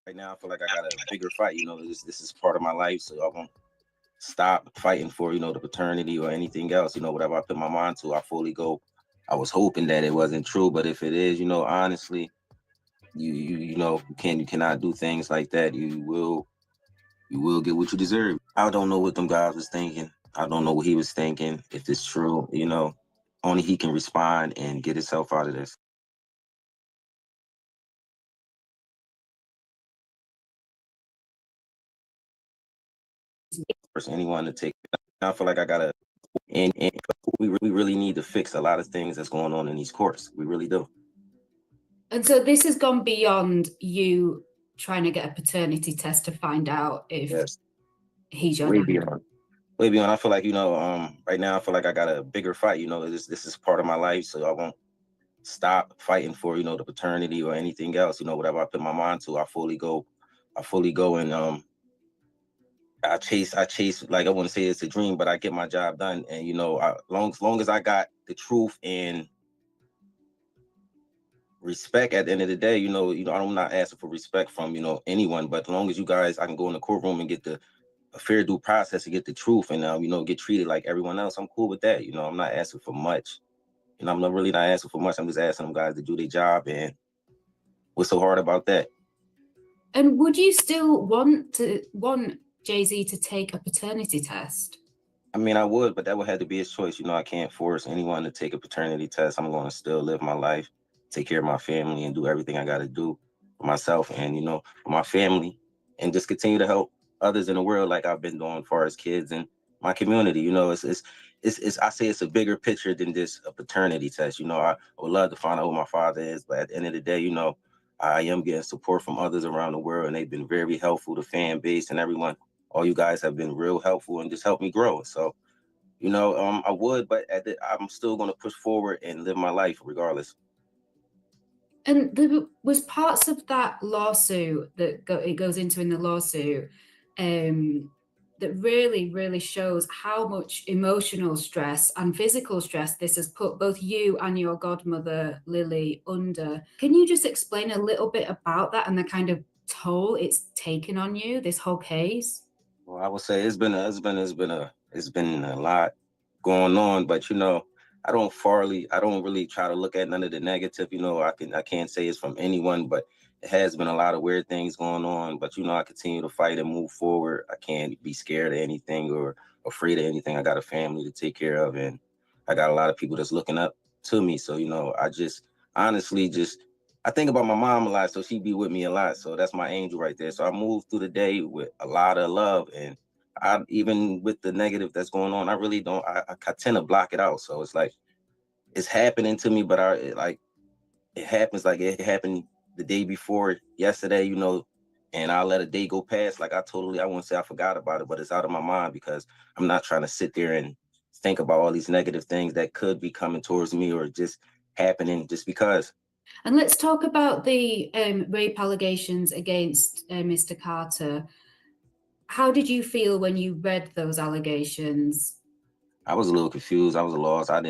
Right now, I feel like I got a bigger fight. This is part of my life, so I won't stop fighting for the paternity or anything else. Whatever I put my mind to, I fully go. I was hoping that it wasn't true, but if it is, honestly, you cannot do things like that. You will get what you deserve. I don't know what them guys was thinking. I don't know what he was thinking. If it's true, only he can respond and get himself out of this. For anyone to take, I feel like I gotta, and we really need to fix a lot of things that's going on in these courts. We really do. And so this has gone beyond you trying to get a paternity test to find out if he's your dad. Way beyond. I feel like, right now I feel like I got a bigger fight. This is part of my life, so I won't stop fighting for, the paternity or anything else. Whatever I put my mind to, I fully go and I chase, like, I want to say it's a dream, but I get my job done. And, long as I got the truth and respect at the end of the day, I'm not asking for respect from, anyone, but as long as you guys, I can go in the courtroom and get a fair due process to get the truth and, get treated like everyone else, I'm cool with that. I'm not asking for much. I'm really not asking for much. I'm just asking them guys to do their job. And what's so hard about that? And would you still want Jay-Z to take a paternity test? I mean, I would, but that would have to be his choice. I can't force anyone to take a paternity test. I'm going to still live my life, take care of my family, and do everything I got to do for myself and, for my family, and just continue to help others in the world like I've been doing for as kids and my community. It's I say it's a bigger picture than just a paternity test. I would love to find out who my father is, but at the end of the day, I am getting support from others around the world, and they've been very helpful, the fan base and everyone. All you guys have been real helpful and just helped me grow. So, I would, but I'm still going to push forward and live my life regardless. And there was parts of that lawsuit that it goes into in the lawsuit that really, really shows how much emotional stress and physical stress this has put both you and your godmother, Lily, under. Can you just explain a little bit about that and the kind of toll it's taken on you, this whole case? Well, I would say it's been a lot going on, but I don't really try to look at none of the negative. I can't say it's from anyone, but it has been a lot of weird things going on. But I continue to fight and move forward. I can't be scared of anything or afraid of anything. I got a family to take care of, and I got a lot of people that's looking up to me. So I just honestly I think about my mom a lot, so she be with me a lot. So that's my angel right there. So I move through the day with a lot of love, and even with the negative that's going on, I really don't. I tend to block it out. So it's like it's happening to me, but it happens like it happened the day before yesterday, and I'll let a day go past. Like I won't say I forgot about it, but it's out of my mind because I'm not trying to sit there and think about all these negative things that could be coming towards me or just happening just because. And let's talk about the rape allegations against Mr. Carter. How did you feel when you read those allegations? I was a little confused. I was lost. I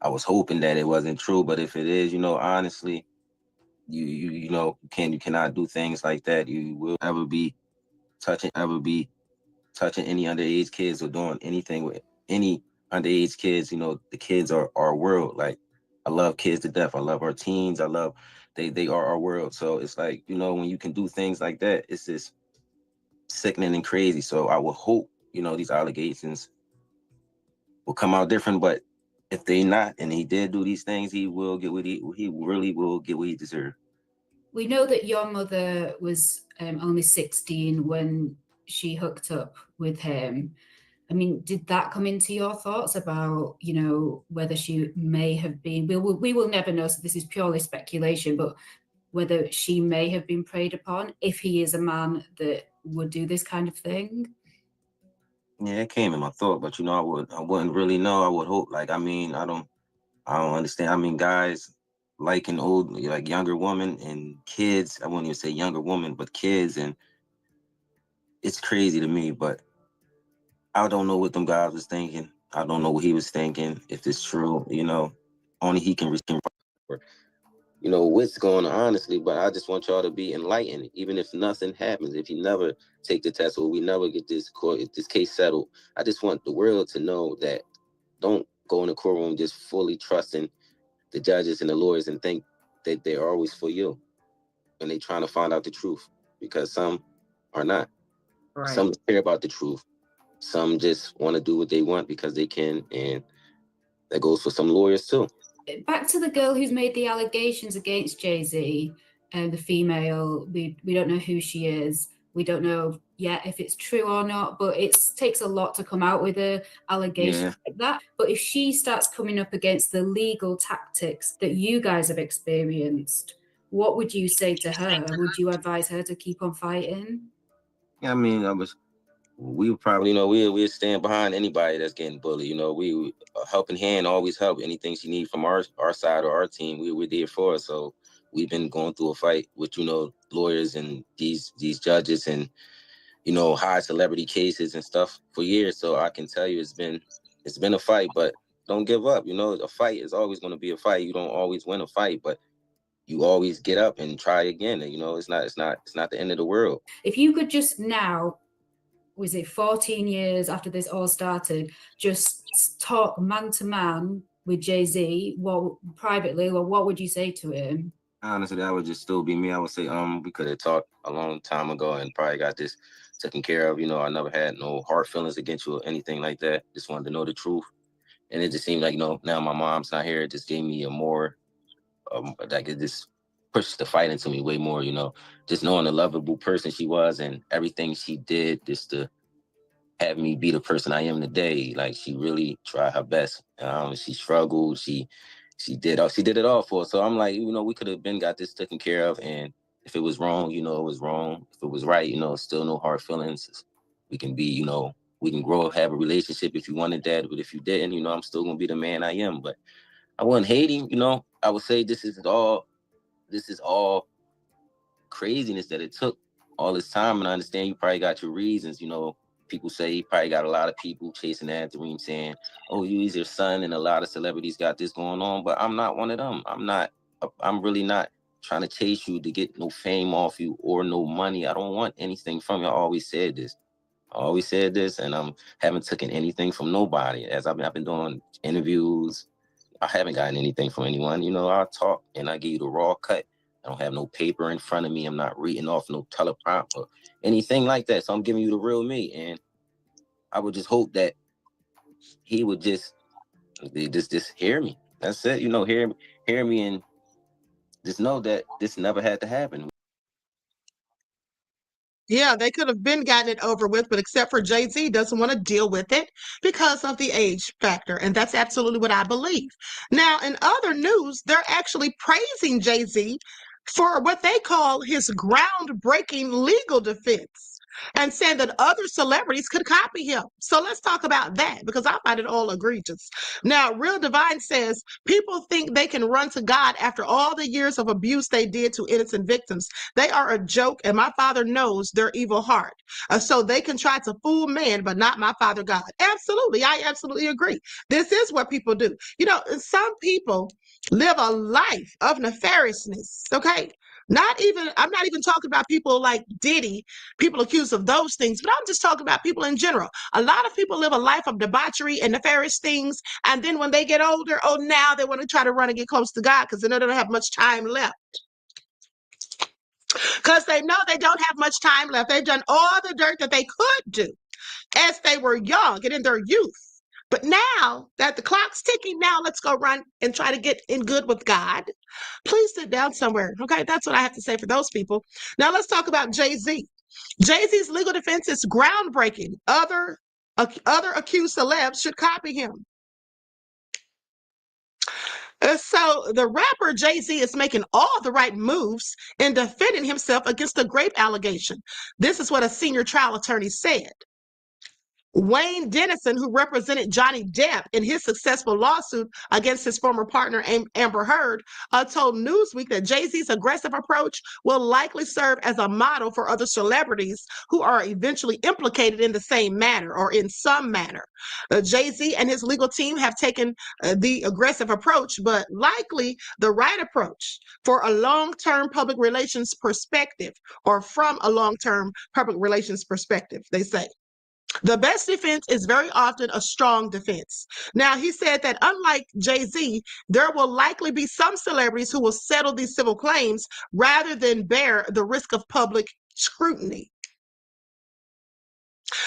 was hoping that it wasn't true, but if it is, honestly, you cannot do things like that. You will ever be touching any underage kids or doing anything with any underage kids. The kids are our world. Like I love kids to death. I love our teens. They are our world. So it's like, when you can do things like that, it's just sickening and crazy. So I would hope, these allegations will come out different, but if they not, and he did do these things, he will get he really will get what he deserves. We know that your mother was only 16 when she hooked up with him. I mean, did that come into your thoughts about, whether she may have been, we will never know, so this is purely speculation, but whether she may have been preyed upon if he is a man that would do this kind of thing? Yeah, it came in my thought, but I wouldn't really know. I would hope. Like, I don't understand. Guys like an younger woman and kids. I wouldn't even say younger woman, but kids, and it's crazy to me. But I don't know what them guys was thinking. I don't know what he was thinking. If it's true, only he can respond. What's going on, honestly. But I just want y'all to be enlightened, even if nothing happens. If you never take the test or we never get this case settled, I just want the world to know that don't go in the courtroom just fully trusting the judges and the lawyers and think that they're always for you and they trying to find out the truth, because some are not. Right. Some care about the truth. Some just want to do what they want because they can, and that goes for some lawyers too. Back to the girl who's made the allegations against Jay-Z, the female, we don't know who she is. We don't know yet if it's true or not, but it takes a lot to come out with an allegation like that. But if she starts coming up against the legal tactics that you guys have experienced, what would you say to her? Would you advise her to keep on fighting? Yeah, we would probably, we'd stand behind anybody that's getting bullied. We a helping hand always help. Anything she needs from our side or our team, we're there for her. So we've been going through a fight with, lawyers and these judges and, high celebrity cases and stuff for years. So I can tell you it's been a fight, but don't give up. A fight is always going to be a fight. You don't always win a fight, but you always get up and try again. And, it's not the end of the world. If you could just now, was it 14 years after this all started, just talk man to man with Jay-Z, privately, what would you say to him? Honestly, that would just still be me. I would say, we could have talked a long time ago and probably got this taken care of. I never had no hard feelings against you or anything like that. Just wanted to know the truth. And it just seemed like, now my mom's not here. It just gave me a more, like it just pushed the fight into me way more, just knowing the lovable person she was and everything she did just to have me be the person I am today. Like, she really tried her best. She struggled. She did it all for us. So I'm like, we could have got this taken care of. And if it was wrong, it was wrong. If it was right, still no hard feelings. We can be, we can grow, have a relationship if you wanted that. But if you didn't, I'm still going to be the man I am. But I wasn't hating, I would say this is all craziness that it took all this time, and I understand you probably got your reasons. People say he probably got a lot of people chasing after him saying, oh, he's your son, and a lot of celebrities got this going on, but I'm not one of them. I'm really not trying to chase you to get no fame off you or no money. I don't want anything from you. I always said this, and I haven't taken anything from nobody. As I've been doing interviews, I haven't gotten anything from anyone. I talk and I give you the raw cut. I don't have no paper in front of me. I'm not reading off no teleprompt or anything like that. So I'm giving you the real me. And I would just hope that he would just hear me. That's it. Hear me and just know that this never had to happen. Yeah, they could have been gotten it over with, but except for Jay-Z doesn't want to deal with it because of the age factor. And that's absolutely what I believe. Now, in other news, they're actually praising Jay-Z for what they call his groundbreaking legal defense and saying that other celebrities could copy him. So let's talk about that because I find it all egregious. Now, Real Divine says people think they can run to God after all the years of abuse they did to innocent victims. They are a joke, and my Father knows their evil heart. So they can try to fool man, but not my Father God. Absolutely. I absolutely agree. This is what people do. Some people live a life of nefariousness, okay? I'm not even talking about people like Diddy, people accused of those things, but I'm just talking about people in general. A lot of people live a life of debauchery and nefarious things, and then when they get older, now they want to try to run and get close to God because they know they don't have much time left. Because they know they don't have much time left. They've done all the dirt that they could do as they were young and in their youth. But now that the clock's ticking, now let's go run and try to get in good with God. Please sit down somewhere. Okay, that's what I have to say for those people. Now let's talk about Jay-Z. Jay-Z's legal defense is groundbreaking. Other accused celebs should copy him. So the rapper Jay-Z is making all the right moves in defending himself against the rape allegation. This is what a senior trial attorney said. Wayne Dennison, who represented Johnny Depp in his successful lawsuit against his former partner, Amber Heard, told Newsweek that Jay-Z's aggressive approach will likely serve as a model for other celebrities who are eventually implicated in the same manner or in some manner. Jay-Z and his legal team have taken the aggressive approach, but likely the right approach for a long-term public relations perspective or from a long-term public relations perspective, they say. The best defense is very often a strong defense. Now, he said that unlike Jay-Z, there will likely be some celebrities who will settle these civil claims rather than bear the risk of public scrutiny,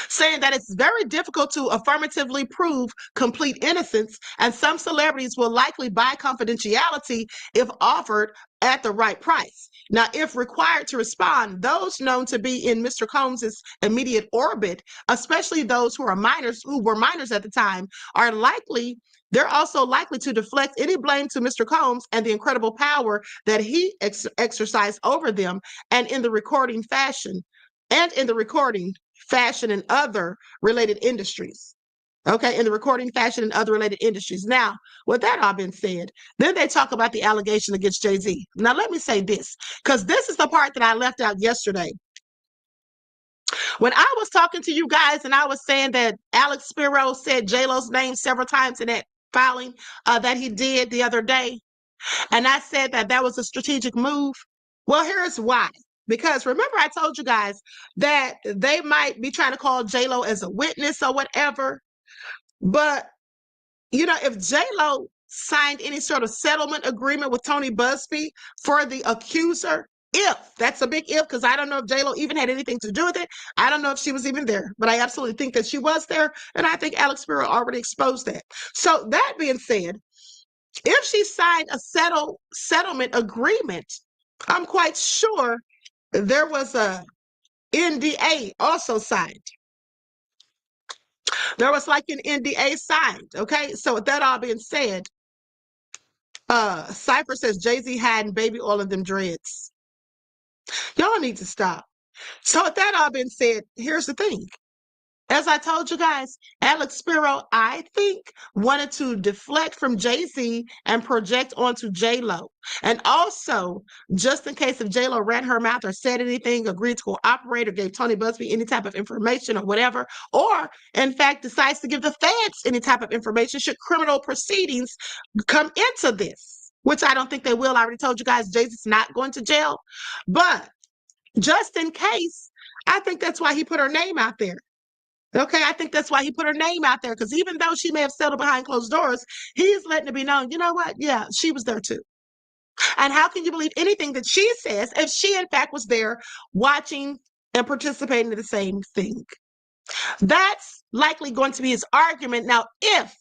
saying that it's very difficult to affirmatively prove complete innocence, and some celebrities will likely buy confidentiality if offered at the right price. Now, if required to respond, those known to be in Mr. Combs's immediate orbit, especially those who were minors at the time, they're also likely to deflect any blame to Mr. Combs and the incredible power that he exercised over them and in the recording fashion and other related industries. Okay, in the recording fashion and other related industries. Now, with that all been said, then they talk about the allegation against Jay-Z. Now, let me say this, because this is the part that I left out yesterday. When I was talking to you guys and I was saying that Alex Spiro said J-Lo's name several times in that filing that he did the other day, and I said that was a strategic move. Well, here's why. Because remember, I told you guys that they might be trying to call J-Lo as a witness or whatever. But, if J-Lo signed any sort of settlement agreement with Tony Busby for the accuser, that's a big if, because I don't know if J-Lo even had anything to do with it. I don't know if she was even there, but I absolutely think that she was there. And I think Alex Spiro already exposed that. So that being said, if she signed a settlement agreement, I'm quite sure there was a NDA also signed. There was like an NDA signed, okay? So with that all being said, Cypher says Jay-Z hiding baby oil in them dreads. Y'all need to stop. So with that all being said, here's the thing. As I told you guys, Alex Spiro, I think, wanted to deflect from Jay-Z and project onto J-Lo. And also, just in case if J-Lo ran her mouth or said anything, agreed to cooperate or gave Tony Busby any type of information or whatever, or in fact decides to give the feds any type of information should criminal proceedings come into this, which I don't think they will. I already told you guys Jay-Z's not going to jail. But just in case, I think that's why he put her name out there. Okay, I think that's why he put her name out there, because even though she may have settled behind closed doors, he's letting it be known, you know what? Yeah, she was there too. And how can you believe anything that she says if she, in fact, was there watching and participating in the same thing? That's likely going to be his argument. Now, if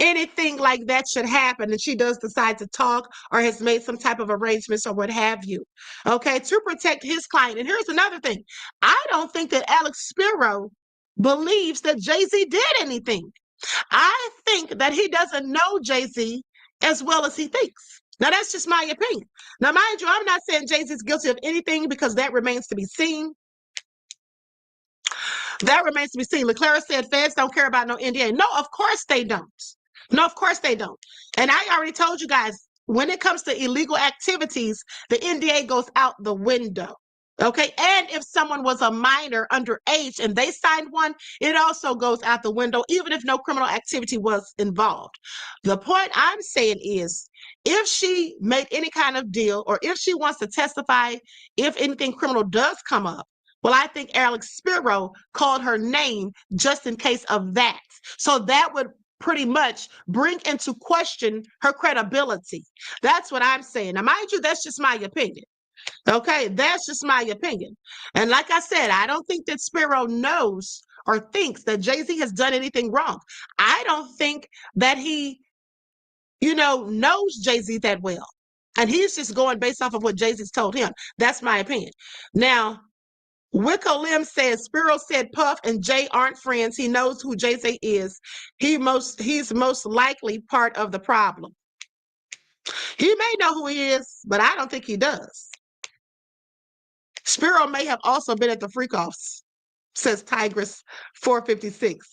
anything like that should happen and she does decide to talk or has made some type of arrangements or what have you, okay, to protect his client. And here's another thing. I don't think that Alex Spiro believes that Jay-Z did anything. I think that he doesn't know Jay-Z as well as he thinks. Now, that's just my opinion. Now, mind you, I'm not saying Jay-Z's guilty of anything because that remains to be seen. That remains to be seen. Leclerc said feds don't care about no NDA. No, of course they don't. No, of course they don't. And I already told you guys, when it comes to illegal activities, the NDA goes out the window. Okay, and if someone was a minor underage and they signed one, it also goes out the window, even if no criminal activity was involved. The point I'm saying is, if she made any kind of deal or if she wants to testify, if anything criminal does come up, well, I think Alex Spiro called her name just in case of that. So that would pretty much bring into question her credibility. That's what I'm saying. Now, mind you, that's just my opinion. Okay, that's just my opinion. And like I said, I don't think that Spiro knows or thinks that Jay-Z has done anything wrong. I don't think that he, knows Jay-Z that well. And he's just going based off of what Jay-Z's told him. That's my opinion. Now, Wicco Lim says Spiro said Puff and Jay aren't friends. He knows who Jay-Z is. He's most likely part of the problem. He may know who he is, but I don't think he does. Spiro may have also been at the freak-offs, says Tigress 456.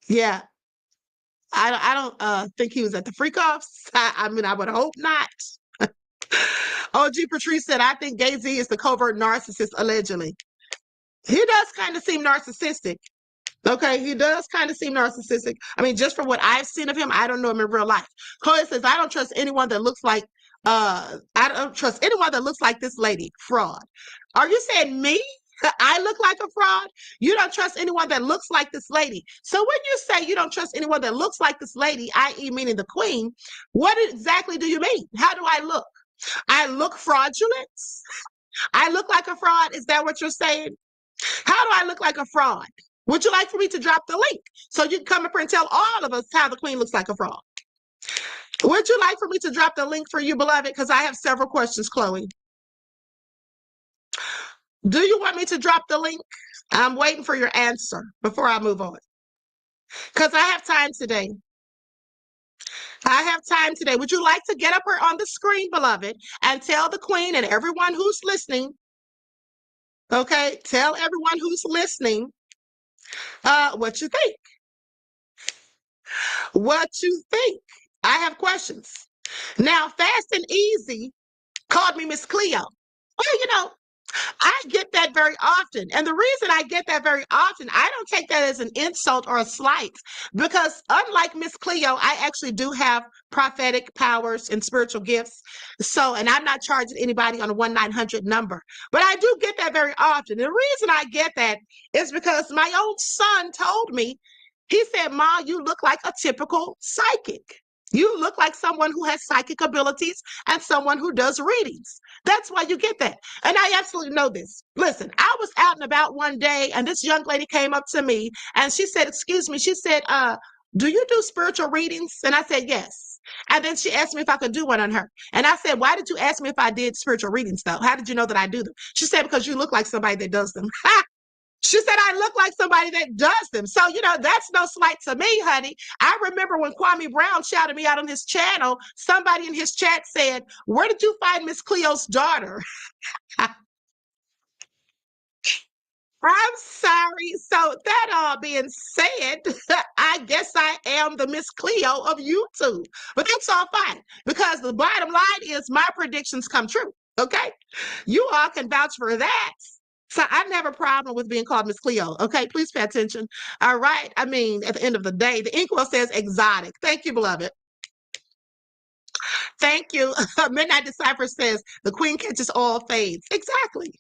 Yeah, I don't think he was at the freak-offs. I mean, I would hope not. OG Patrice said, I think Jay-Z is the covert narcissist, allegedly. He does kind of seem narcissistic. Okay, he does kind of seem narcissistic. I mean, just from what I've seen of him, I don't know him in real life. Chloe says, I don't trust anyone that looks like this lady. Fraud. Are you saying me? I look like a fraud? You don't trust anyone that looks like this lady. So when you say you don't trust anyone that looks like this lady, i.e. meaning the queen, what exactly do you mean? How do I look? I look fraudulent? I look like a fraud? Is that what you're saying? How do I look like a fraud? Would you like for me to drop the link so you can come up here and tell all of us how the queen looks like a fraud? Would you like for me to drop the link for you, beloved? Because I have several questions, Chloe. Do you want me to drop the link? I'm waiting for your answer before I move on. Because I have time today. I have time today. Would you like to get up here on the screen, beloved, and tell the queen and everyone who's listening, okay, tell everyone who's listening what you think. What you think. I have questions. Now, Fast and Easy called me Miss Cleo. Well, I get that very often. And the reason I get that very often, I don't take that as an insult or a slight, because unlike Miss Cleo, I actually do have prophetic powers and spiritual gifts. So, and I'm not charging anybody on a 1-900 number, but I do get that very often. The reason I get that is because my own son told me, he said, Ma, you look like a typical psychic. You look like someone who has psychic abilities and someone who does readings. That's why you get that. And I absolutely know this. Listen, I was out and about one day and this young lady came up to me and she said, excuse me, she said, do you do spiritual readings? And I said, yes. And then she asked me if I could do one on her. And I said, why did you ask me if I did spiritual readings though? How did you know that I do them? She said, because you look like somebody that does them. She said, I look like somebody that does them. So, that's no slight to me, honey. I remember when Kwame Brown shouted me out on his channel, somebody in his chat said, where did you find Miss Cleo's daughter? I'm sorry. So that all being said, I guess I am the Miss Cleo of YouTube. But that's all fine because the bottom line is my predictions come true. Okay. You all can vouch for that. So I never have a problem with being called Miss Cleo. Okay. Please pay attention. All right. I mean, at the end of the day, the inkwell says exotic. Thank you, beloved. Thank you. Midnight Decipher says the queen catches all fades. Exactly.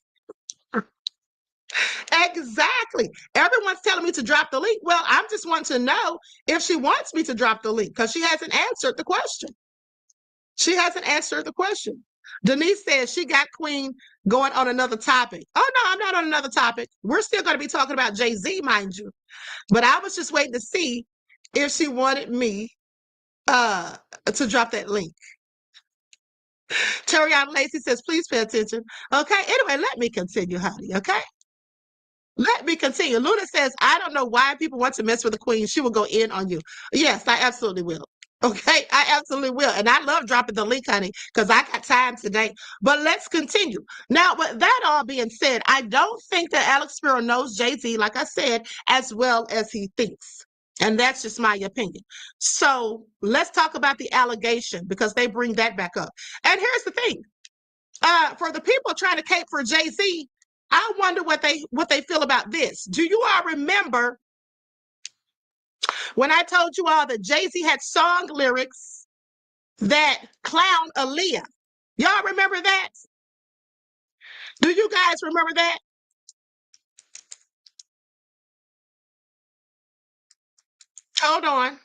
Exactly. Everyone's telling me to drop the link. Well, I'm just wanting to know if she wants me to drop the link because she hasn't answered the question. She hasn't answered the question. Denise says she got Queen going on another topic. Oh, no, I'm not on another topic. We're still going to be talking about Jay-Z, mind you. But I was just waiting to see if she wanted me to drop that link. Terriana Lacey says, please pay attention. Okay. Anyway, let me continue, honey. Okay. Let me continue. Luna says, I don't know why people want to mess with the queen. She will go in on you. Yes, I absolutely will. Okay, I absolutely will. And I love dropping the link, honey, because I got time today. But let's continue. Now, with that all being said, I don't think that Alex Spiro knows Jay-Z, like I said, as well as he thinks. And that's just my opinion. So let's talk about the allegation because they bring that back up. And here's the thing. For the people trying to cape for Jay-Z, I wonder what they feel about this. Do you all remember when I told you all that Jay-Z had song lyrics that clown Aaliyah? Y'all remember that? Do you guys remember that? Hold on.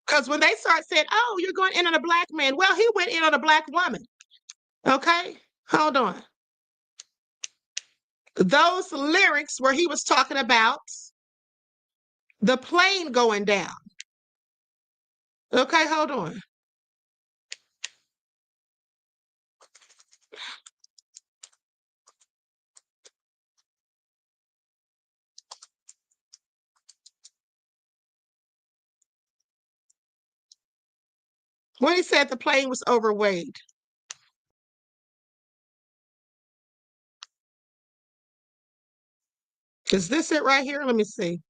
Because when they start saying, oh, you're going in on a black man. Well, he went in on a black woman. Okay, hold on. Those lyrics where he was talking about the plane going down. Okay, hold on. When he said the plane was overweight. Is this it right here? Let me see.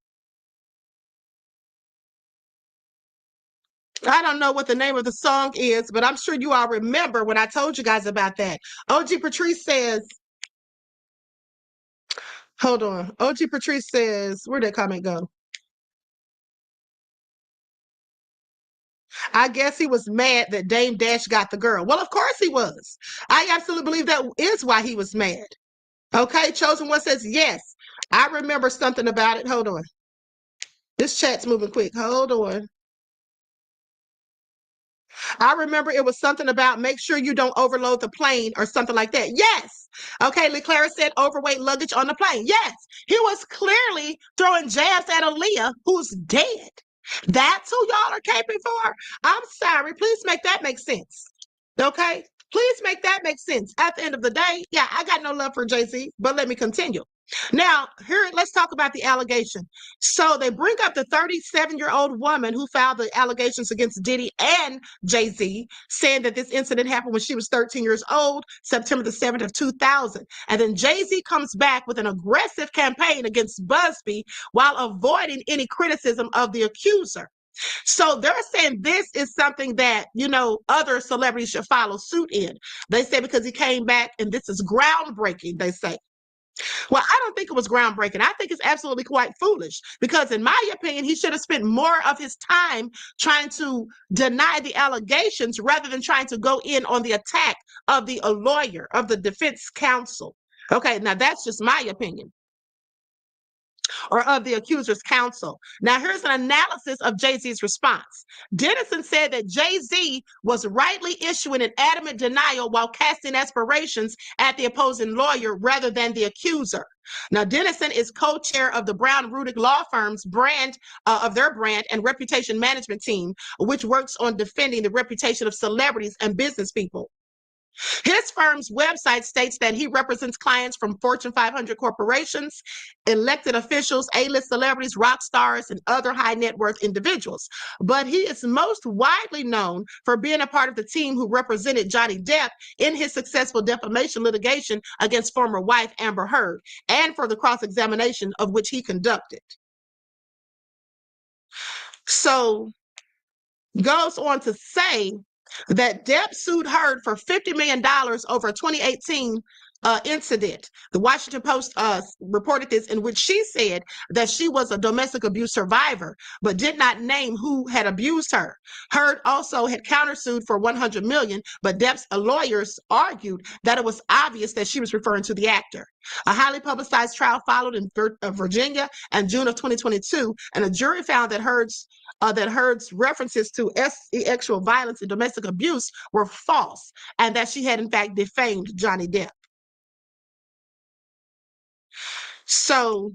I don't know what the name of the song is, but I'm sure you all remember when I told you guys about that. OG Patrice says, hold on. OG Patrice says, where'd that comment go? I guess he was mad that Dame Dash got the girl. Well, of course he was. I absolutely believe that is why he was mad. Okay, Chosen One says, yes. I remember something about it. Hold on. This chat's moving quick. Hold on. I remember it was something about make sure you don't overload the plane or something like that. Yes. Okay, LeClaire said overweight luggage on the plane. Yes. He was clearly throwing jabs at Aaliyah, who's dead. That's who y'all are caping for? I'm sorry. Please make that make sense. Okay? Please make that make sense. At the end of the day, yeah, I got no love for Jay-Z, but let me continue. Now, here, let's talk about the allegation. So they bring up the 37-year-old woman who filed the allegations against Diddy and Jay-Z, saying that this incident happened when she was 13 years old, September the 7th of 2000. And then Jay-Z comes back with an aggressive campaign against Busby while avoiding any criticism of the accuser. So they're saying this is something that, you know, other celebrities should follow suit in. They say because he came back and this is groundbreaking, they say. Well, I don't think it was groundbreaking. I think it's absolutely quite foolish because, in my opinion, he should have spent more of his time trying to deny the allegations rather than trying to go in on the attack of the lawyer, of the defense counsel. Okay, now that's just my opinion. Or of the accuser's counsel. Now, here's an analysis of Jay-Z's response. Dennison said that Jay-Z was rightly issuing an adamant denial while casting aspirations at the opposing lawyer rather than the accuser. Now, Dennison is co-chair of the Brown-Rudick law firm's brand and reputation management team, which works on defending the reputation of celebrities and business people. His firm's website states that he represents clients from Fortune 500 corporations, elected officials, A-list celebrities, rock stars, and other high net worth individuals. But he is most widely known for being a part of the team who represented Johnny Depp in his successful defamation litigation against former wife Amber Heard, and for the cross-examination of which he conducted. So, goes on to say that Depp sued Heard for $50 million over a 2018 incident. The Washington Post reported this, in which she said that she was a domestic abuse survivor, but did not name who had abused her. Heard also had countersued for $100 million, but Depp's lawyers argued that it was obvious that she was referring to the actor. A highly publicized trial followed in Virginia in June of 2022, and a jury found that Heard's references to sexual violence and domestic abuse were false, and that she had in fact defamed Johnny Depp. So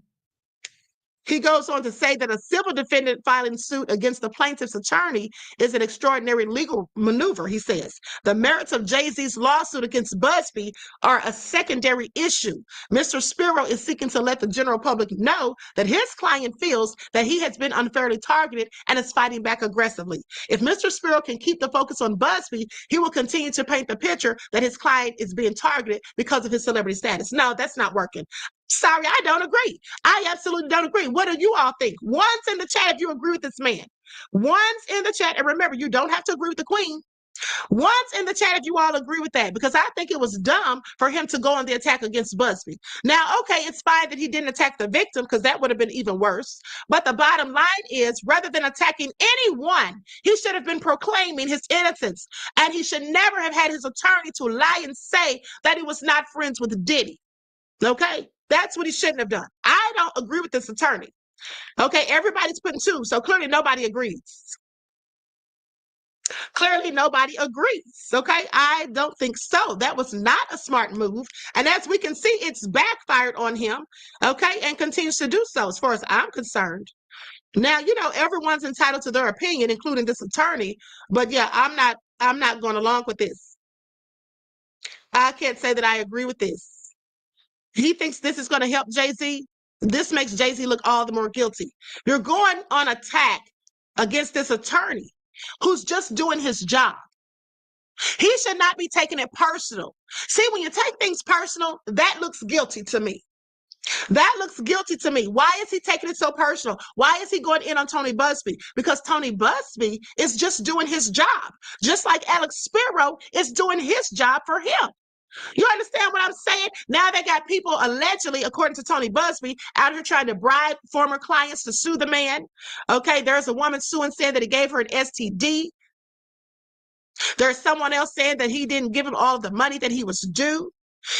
he goes on to say that a civil defendant filing suit against the plaintiff's attorney is an extraordinary legal maneuver, he says. The merits of Jay-Z's lawsuit against Busby are a secondary issue. Mr. Spiro is seeking to let the general public know that his client feels that he has been unfairly targeted and is fighting back aggressively. If Mr. Spiro can keep the focus on Busby, he will continue to paint the picture that his client is being targeted because of his celebrity status. No, that's not working. Sorry, I don't agree. I absolutely don't agree. What do you all think? Once in the chat if you agree with this man. Once in the chat, and remember, you don't have to agree with the queen. Once in the chat if you all agree with that, because I think it was dumb for him to go on the attack against Busby. Now, okay, it's fine that he didn't attack the victim, because that would have been even worse. But the bottom line is, rather than attacking anyone, he should have been proclaiming his innocence. And he should never have had his attorney to lie and say that he was not friends with Diddy. Okay? That's what he shouldn't have done. I don't agree with this attorney. Okay, everybody's putting two, so clearly nobody agrees. Clearly nobody agrees. Okay, I don't think so. That was not a smart move. And as we can see, it's backfired on him. Okay, and continues to do so as far as I'm concerned. Now, you know, everyone's entitled to their opinion, including this attorney. But yeah, I'm not going along with this. I can't say that I agree with this. He thinks this is going to help Jay-Z. This makes Jay-Z look all the more guilty. You're going on attack against this attorney who's just doing his job. He should not be taking it personal. See, when you take things personal, that looks guilty to me. That looks guilty to me. Why is he taking it so personal? Why is he going in on Tony Busby? Because Tony Busby is just doing his job, just like Alex Spiro is doing his job for him. You understand what I'm saying? Now they got people allegedly, according to Tony Busby, out here trying to bribe former clients to sue the man. Okay, there's a woman suing saying that he gave her an STD. There's someone else saying that he didn't give him all of the money that he was due.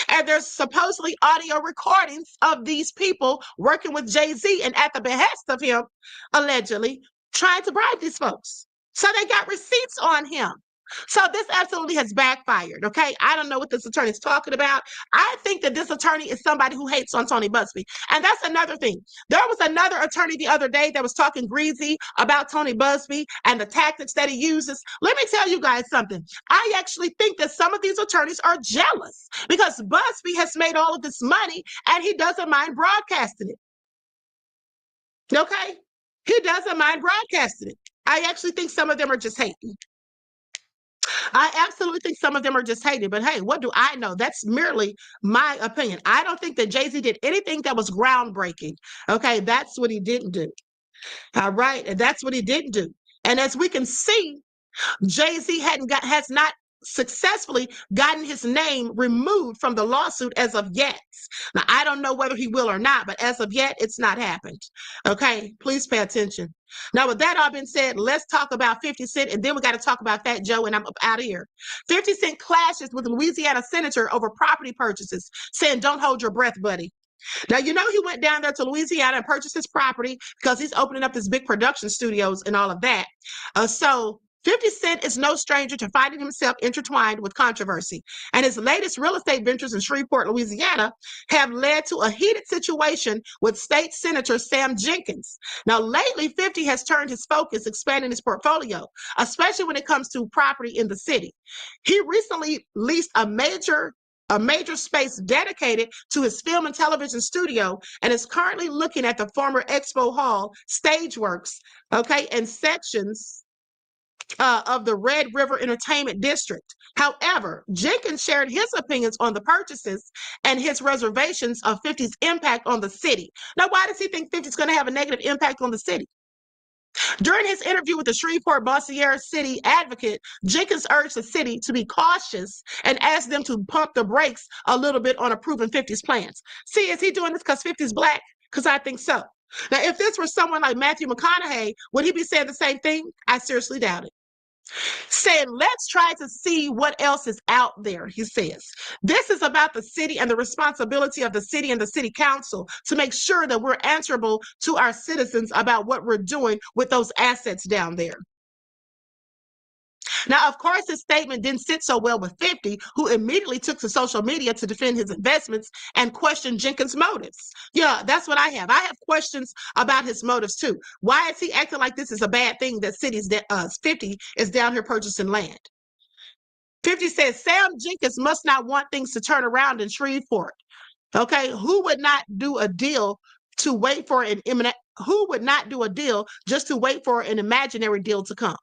And there's supposedly audio recordings of these people working with Jay-Z and at the behest of him, allegedly, trying to bribe these folks. So they got receipts on him. So this absolutely has backfired, okay? I don't know what this attorney is talking about. I think that this attorney is somebody who hates on Tony Busby. And that's another thing. There was another attorney the other day that was talking greasy about Tony Busby and the tactics that he uses. Let me tell you guys something. I actually think that some of these attorneys are jealous because Busby has made all of this money and he doesn't mind broadcasting it. Okay? He doesn't mind broadcasting it. I actually think some of them are just hating. I absolutely think some of them are just hating, but hey, what do I know? That's merely my opinion. I don't think that Jay-Z did anything that was groundbreaking. Okay, that's what he didn't do. All right, and that's what he didn't do. And as we can see, Jay-Z has not successfully gotten his name removed from the lawsuit as of yet. Now, I don't know whether he will or not, but as of yet, it's not happened. Okay, please pay attention. Now, with that all being said, let's talk about 50 Cent, and then we got to talk about Fat Joe, and I'm up out of here. 50 Cent clashes with Louisiana senator over property purchases, saying, "Don't hold your breath, buddy." Now, you know, he went down there to Louisiana and purchased his property because he's opening up his big production studios and all of that. So 50 Cent is no stranger to finding himself intertwined with controversy, and his latest real estate ventures in Shreveport, Louisiana, have led to a heated situation with State Senator Sam Jenkins. Now, lately, 50 has turned his focus, expanding his portfolio, especially when it comes to property in the city. He recently leased a major space dedicated to his film and television studio, and is currently looking at the former Expo Hall, Stageworks, and sections of the Red River Entertainment District. However, Jenkins shared his opinions on the purchases and his reservations of 50's impact on the city. Now, why does he think 50's going to have a negative impact on the city? During his interview with the Shreveport Bossier City Advocate, Jenkins urged the city to be cautious and asked them to pump the brakes a little bit on approving 50's plans. See, is he doing this because 50's Black? Because I think so. Now, if this were someone like Matthew McConaughey, would he be saying the same thing? I seriously doubt it. Saying, let's try to see what else is out there, he says. This is about the city and the responsibility of the city and the city council to make sure that we're answerable to our citizens about what we're doing with those assets down there. Now, of course, his statement didn't sit so well with 50, who immediately took to social media to defend his investments and question Jenkins' motives. Yeah, that's what I have. I have questions about his motives too. Why is he acting like this is a bad thing that 50 is down here purchasing land? 50 says Sam Jenkins must not want things to turn around in Shreveport. Okay, who would not do a deal to wait for who would not do a deal just to wait for an imaginary deal to come?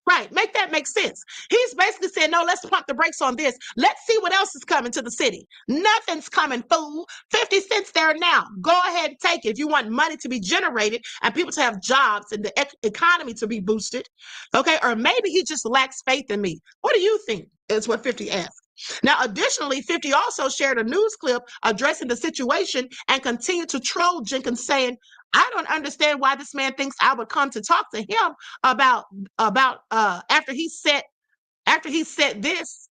Right, make that make sense. He's basically saying, no, let's pump the brakes on this. Let's see what else is coming to the city. Nothing's coming, fool. 50 cents there now. Go ahead and take it if you want money to be generated and people to have jobs and the economy to be boosted. Okay, or maybe he just lacks faith in me. What do you think? Is what 50 asked. Now, additionally, 50 also shared a news clip addressing the situation and continued to troll Jenkins, saying, I don't understand why this man thinks I would come to talk to him about after he said this.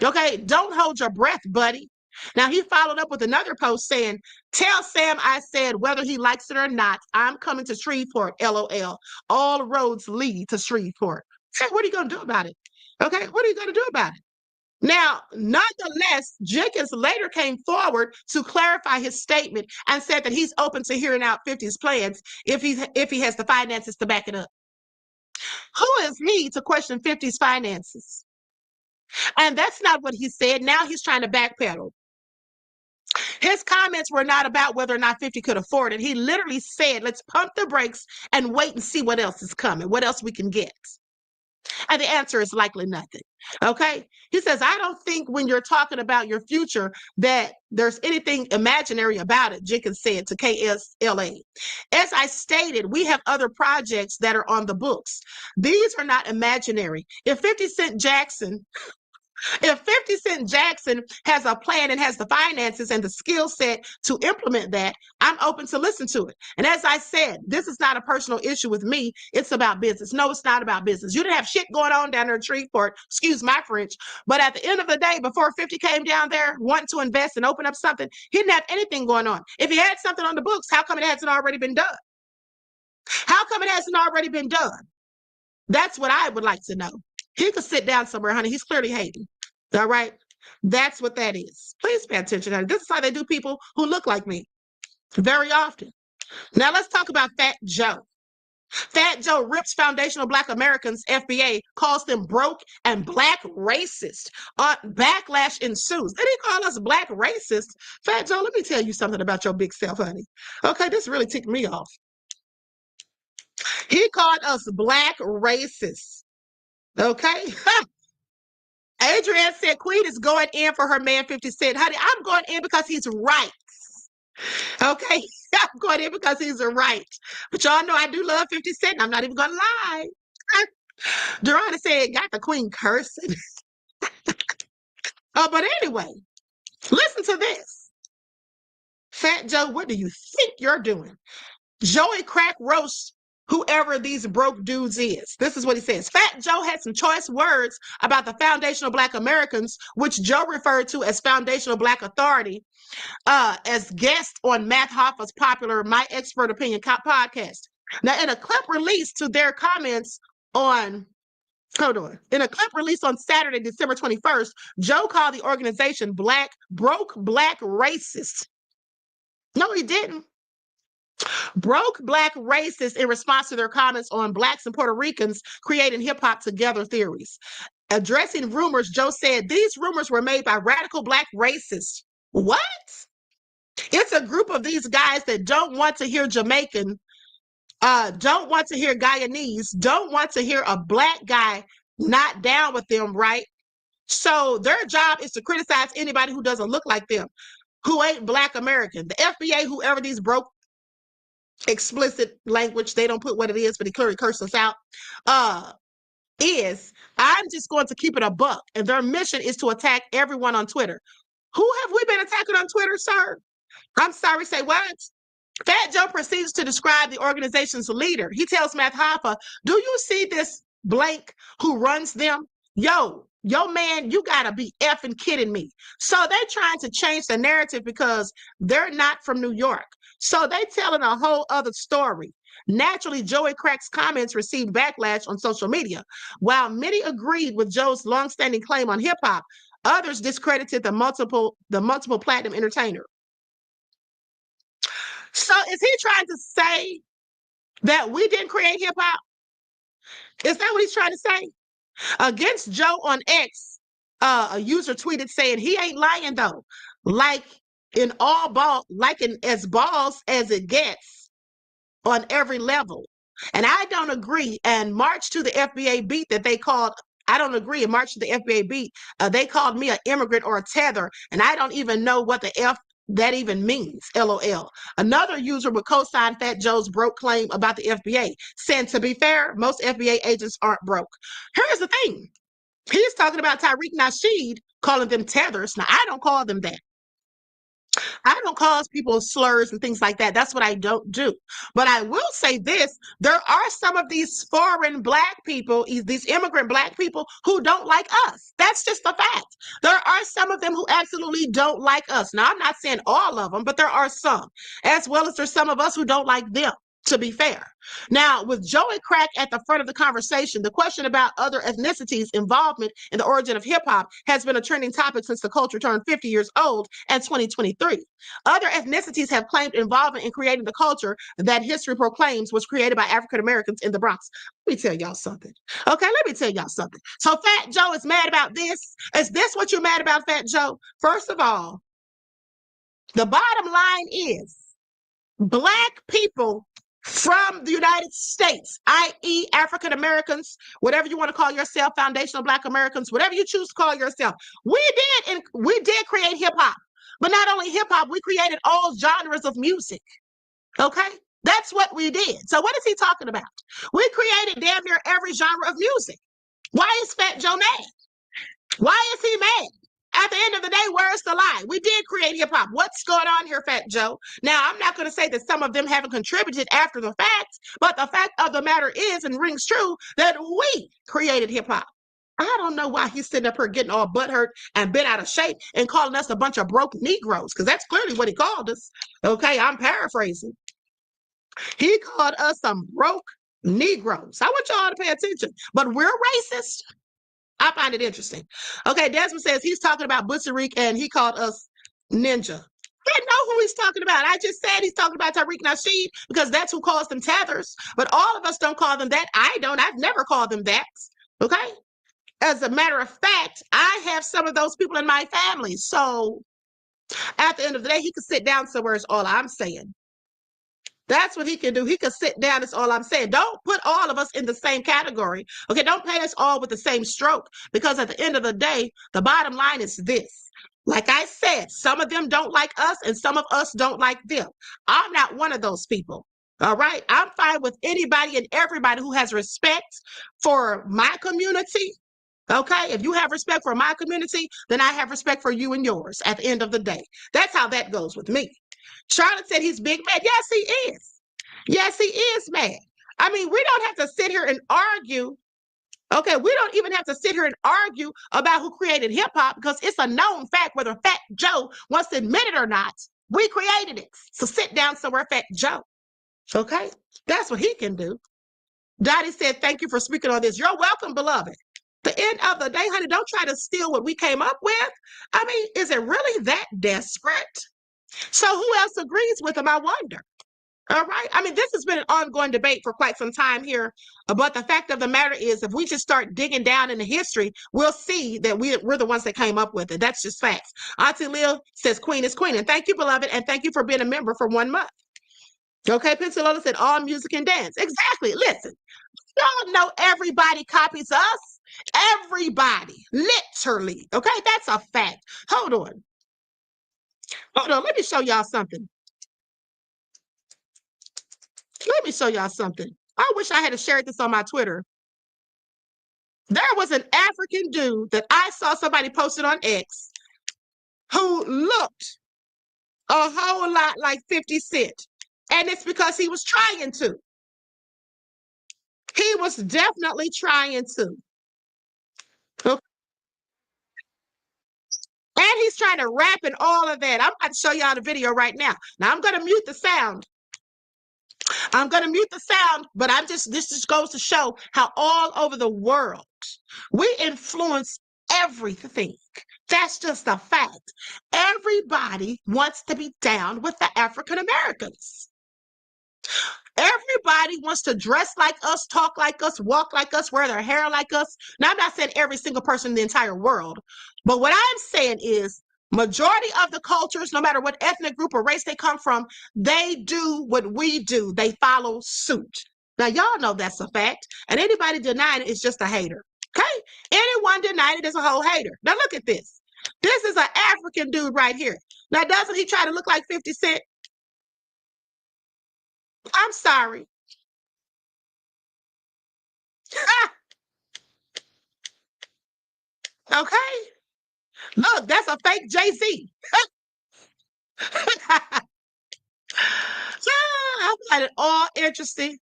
Okay, don't hold your breath, buddy. Now, he followed up with another post saying, tell Sam I said whether he likes it or not, I'm coming to Shreveport, LOL. All roads lead to Shreveport. Hey, what are you going to do about it? Okay, what are you going to do about it? Now, nonetheless, Jenkins later came forward to clarify his statement and said that he's open to hearing out 50's plans if he has the finances to back it up. Who is he to question 50's finances? And that's not what he said. Now he's trying to backpedal. His comments were not about whether or not 50 could afford it. He literally said, let's pump the brakes and wait and see what else is coming, what else we can get. And the answer is likely nothing. Okay. He says, I don't think when you're talking about your future that there's anything imaginary about it, Jenkins said to KSLA. As I stated, we have other projects that are on the books. These are not imaginary. If 50 Cent Jackson has a plan and has the finances and the skill set to implement that, I'm open to listen to it. And as I said, this is not a personal issue with me. It's about business. No, it's not about business. You didn't have shit going on down there in Shreveport, excuse my French. But at the end of the day, before 50 came down there wanting to invest and open up something, he didn't have anything going on. If he had something on the books, how come it hasn't already been done? How come it hasn't already been done? That's what I would like to know. He could sit down somewhere, honey. He's clearly hating. All right. That's what that is. Please pay attention. Honey. This is how they do people who look like me very often. Now let's talk about Fat Joe. Fat Joe rips foundational Black Americans, FBA, calls them broke and Black racist. Backlash ensues. Did he call us Black racist? Fat Joe, let me tell you something about your big self, honey. Okay, this really ticked me off. He called us Black racists. Okay? Adrienne said Queen is going in for her man 50 Cent. Honey, I'm going in because he's right. Okay? I'm going in because he's right. But y'all know I do love 50 Cent. I'm not even going to lie. Durana said, got the Queen cursing. But anyway, listen to this. Fat Joe, what do you think you're doing? Joey crack roast whoever these broke dudes is. This is what he says. Fat Joe had some choice words about the foundational Black Americans, which Joe referred to as foundational Black authority, as guest on Matt Hoffa's popular My Expert Opinion podcast. Now, in a clip released to their comments on Hold on. In a clip released on Saturday, December 21st, Joe called the organization broke black racist. No, he didn't. Broke black racist in response to their comments on blacks and Puerto Ricans creating hip-hop together theories. Addressing rumors, Joe said these rumors were made by radical black racists. What? It's a group of these guys that don't want to hear Jamaican, don't want to hear Guyanese, don't want to hear a black guy not down with them, right? So their job is to criticize anybody who doesn't look like them, who ain't black American. The FBA, whoever these broke explicit language, they don't put what it is, but he clearly cursed us out, I'm just going to keep it a buck. And their mission is to attack everyone on Twitter. Who have we been attacking on Twitter, sir? I'm sorry, say what? Fat Joe proceeds to describe the organization's leader. He tells Matt Hoffa, do you see this blank who runs them? Yo, man, you gotta be effing kidding me. So they're trying to change the narrative because they're not from New York. So they telling a whole other story. Naturally, Joey Crack's comments received backlash on social media. While many agreed with Joe's longstanding claim on hip hop, others discredited the multiple platinum entertainer. So is he trying to say that we didn't create hip hop? Is that what he's trying to say? Against Joe on X, a user tweeted saying he ain't lying though. Like as balls as it gets on every level. And I don't agree. And March to the FBA beat that they called, I don't agree. In March to the FBA beat, they called me an immigrant or a tether. And I don't even know what the F that even means, LOL. Another user would co-sign Fat Joe's broke claim about the FBA, saying, to be fair, most FBA agents aren't broke. Here's the thing. He's talking about Tariq Nasheed calling them tethers. Now, I don't call them that. I don't call people slurs and things like that. That's what I don't do. But I will say this. There are some of these foreign black people, these immigrant black people who don't like us. That's just a fact. There are some of them who absolutely don't like us. Now, I'm not saying all of them, but there are some, as well as there's some of us who don't like them, to be fair. Now, with Joey Crack at the front of the conversation, the question about other ethnicities' involvement in the origin of hip-hop has been a trending topic since the culture turned 50 years old in 2023. Other ethnicities have claimed involvement in creating the culture that history proclaims was created by African Americans in the Bronx. Let me tell y'all something. Okay, let me tell y'all something. So Fat Joe is mad about this. Is this what you're mad about, Fat Joe? First of all, the bottom line is black people from the United States, i.e. African Americans, whatever you want to call yourself, foundational black Americans, whatever you choose to call yourself, we did create hip hop. But not only hip hop, we created all genres of music. Okay? That's what we did. So what is he talking about? We created damn near every genre of music. Why is Fat Joe mad? Why is he mad? At the end of the day, where's the lie? We did create hip hop. What's going on here, Fat Joe? Now, I'm not going to say that some of them haven't contributed after the fact, but the fact of the matter is, and rings true, that we created hip hop. I don't know why he's sitting up here getting all butthurt and bent out of shape and calling us a bunch of broke Negroes, because that's clearly what he called us. Okay, I'm paraphrasing. He called us some broke Negroes. I want y'all to pay attention, but we're racist. I find it interesting. Okay, Desmond says he's talking about Butcherik and he called us ninja. I know who he's talking about. I just said he's talking about Tariq Nasheed because that's who calls them tethers. But all of us don't call them that. I don't. I've never called them that. Okay? As a matter of fact, I have some of those people in my family. So at the end of the day, he could sit down somewhere is all I'm saying. That's what he can do. He can sit down. That's all I'm saying. Don't put all of us in the same category. Okay, don't paint us all with the same stroke, because at the end of the day, the bottom line is this. Like I said, some of them don't like us and some of us don't like them. I'm not one of those people. All right, I'm fine with anybody and everybody who has respect for my community. Okay, if you have respect for my community, then I have respect for you and yours at the end of the day. That's how that goes with me. Charlotte said he's big mad. Yes, he is. Yes, he is mad. I mean, we don't have to sit here and argue. Okay, we don't even have to sit here and argue about who created hip hop, because it's a known fact, whether Fat Joe wants to admit it or not. We created it. So sit down somewhere, Fat Joe. Okay, that's what he can do. Dottie said, thank you for speaking on this. You're welcome, beloved. The end of the day, honey, don't try to steal what we came up with. I mean, is it really that desperate? So who else agrees with him? I wonder. All right. I mean, this has been an ongoing debate for quite some time here. But the fact of the matter is, if we just start digging down into history, we'll see that we're the ones that came up with it. That's just facts. Auntie Lil says queen is queen. And thank you, beloved. And thank you for being a member for 1 month. Okay. Pencilola said all music and dance. Exactly. Listen, y'all know everybody copies us. Everybody. Literally. Okay. That's a fact. Hold on. Hold on. Let me show y'all something. Let me show y'all something. I wish I had shared this on my Twitter. There was an African dude that I saw somebody posted on X who looked a whole lot like 50 Cent. And it's because he was trying to. He was definitely trying to. Okay. And he's trying to rap and all of that. I'm about to show y'all the video right now. Now I'm going to mute the sound. I'm going to mute the sound, but this just goes to show how all over the world we influence everything. That's just a fact. Everybody wants to be down with the African Americans. Everybody wants to dress like us, talk like us, walk like us, wear their hair like us. Now, I'm not saying every single person in the entire world, but what I'm saying is majority of the cultures, no matter what ethnic group or race they come from, they do what we do. They follow suit. Now, y'all know that's a fact, and anybody denying it is just a hater. Okay? Anyone denying it is a whole hater. Now, look at this. This is an African dude right here. Now, doesn't he try to look like 50 Cent? I'm sorry. Okay. Look, that's a fake Jay-Z. I find it all interesting.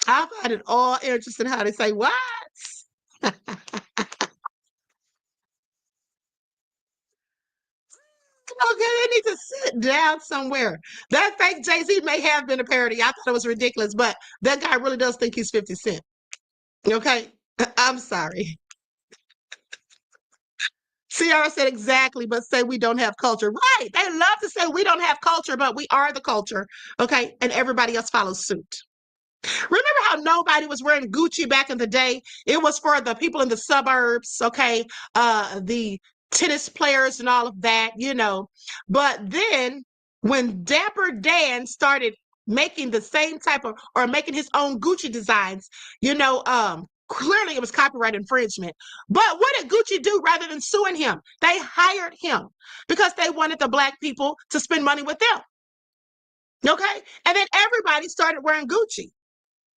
I find it all interesting how they say, what? Okay, they need to sit down somewhere. That fake Jay-Z may have been a parody. I thought it was ridiculous, but that guy really does think he's 50 Cent. Okay? I'm sorry. Ciara said exactly, but say we don't have culture. Right. They love to say we don't have culture, but we are the culture. Okay? And everybody else follows suit. Remember how nobody was wearing Gucci back in the day? It was for the people in the suburbs, okay? The tennis players and all of that, you know. But then when Dapper Dan started making the same type of, or making his own Gucci designs, you know, clearly it was copyright infringement. But what did Gucci do rather than suing him? They hired him because they wanted the Black people to spend money with them. Okay? And then everybody started wearing Gucci.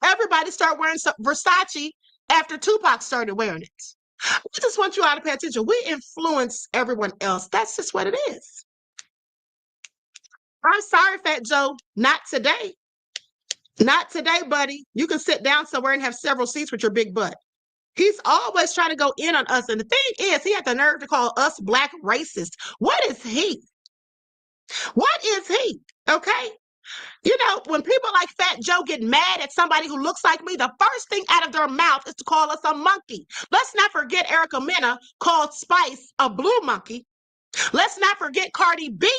Everybody started wearing Versace after Tupac started wearing it. I just want you all to pay attention. We influence everyone else. That's just what it is. I'm sorry, Fat Joe. Not today. Not today, buddy. You can sit down somewhere and have several seats with your big butt. He's always trying to go in on us. And the thing is, he had the nerve to call us Black racist. What is he? What is he? Okay? You know, when people like Fat Joe get mad at somebody who looks like me, the first thing out of their mouth is to call us a monkey. Let's not forget Erica Mena called Spice a blue monkey. Let's not forget Cardi B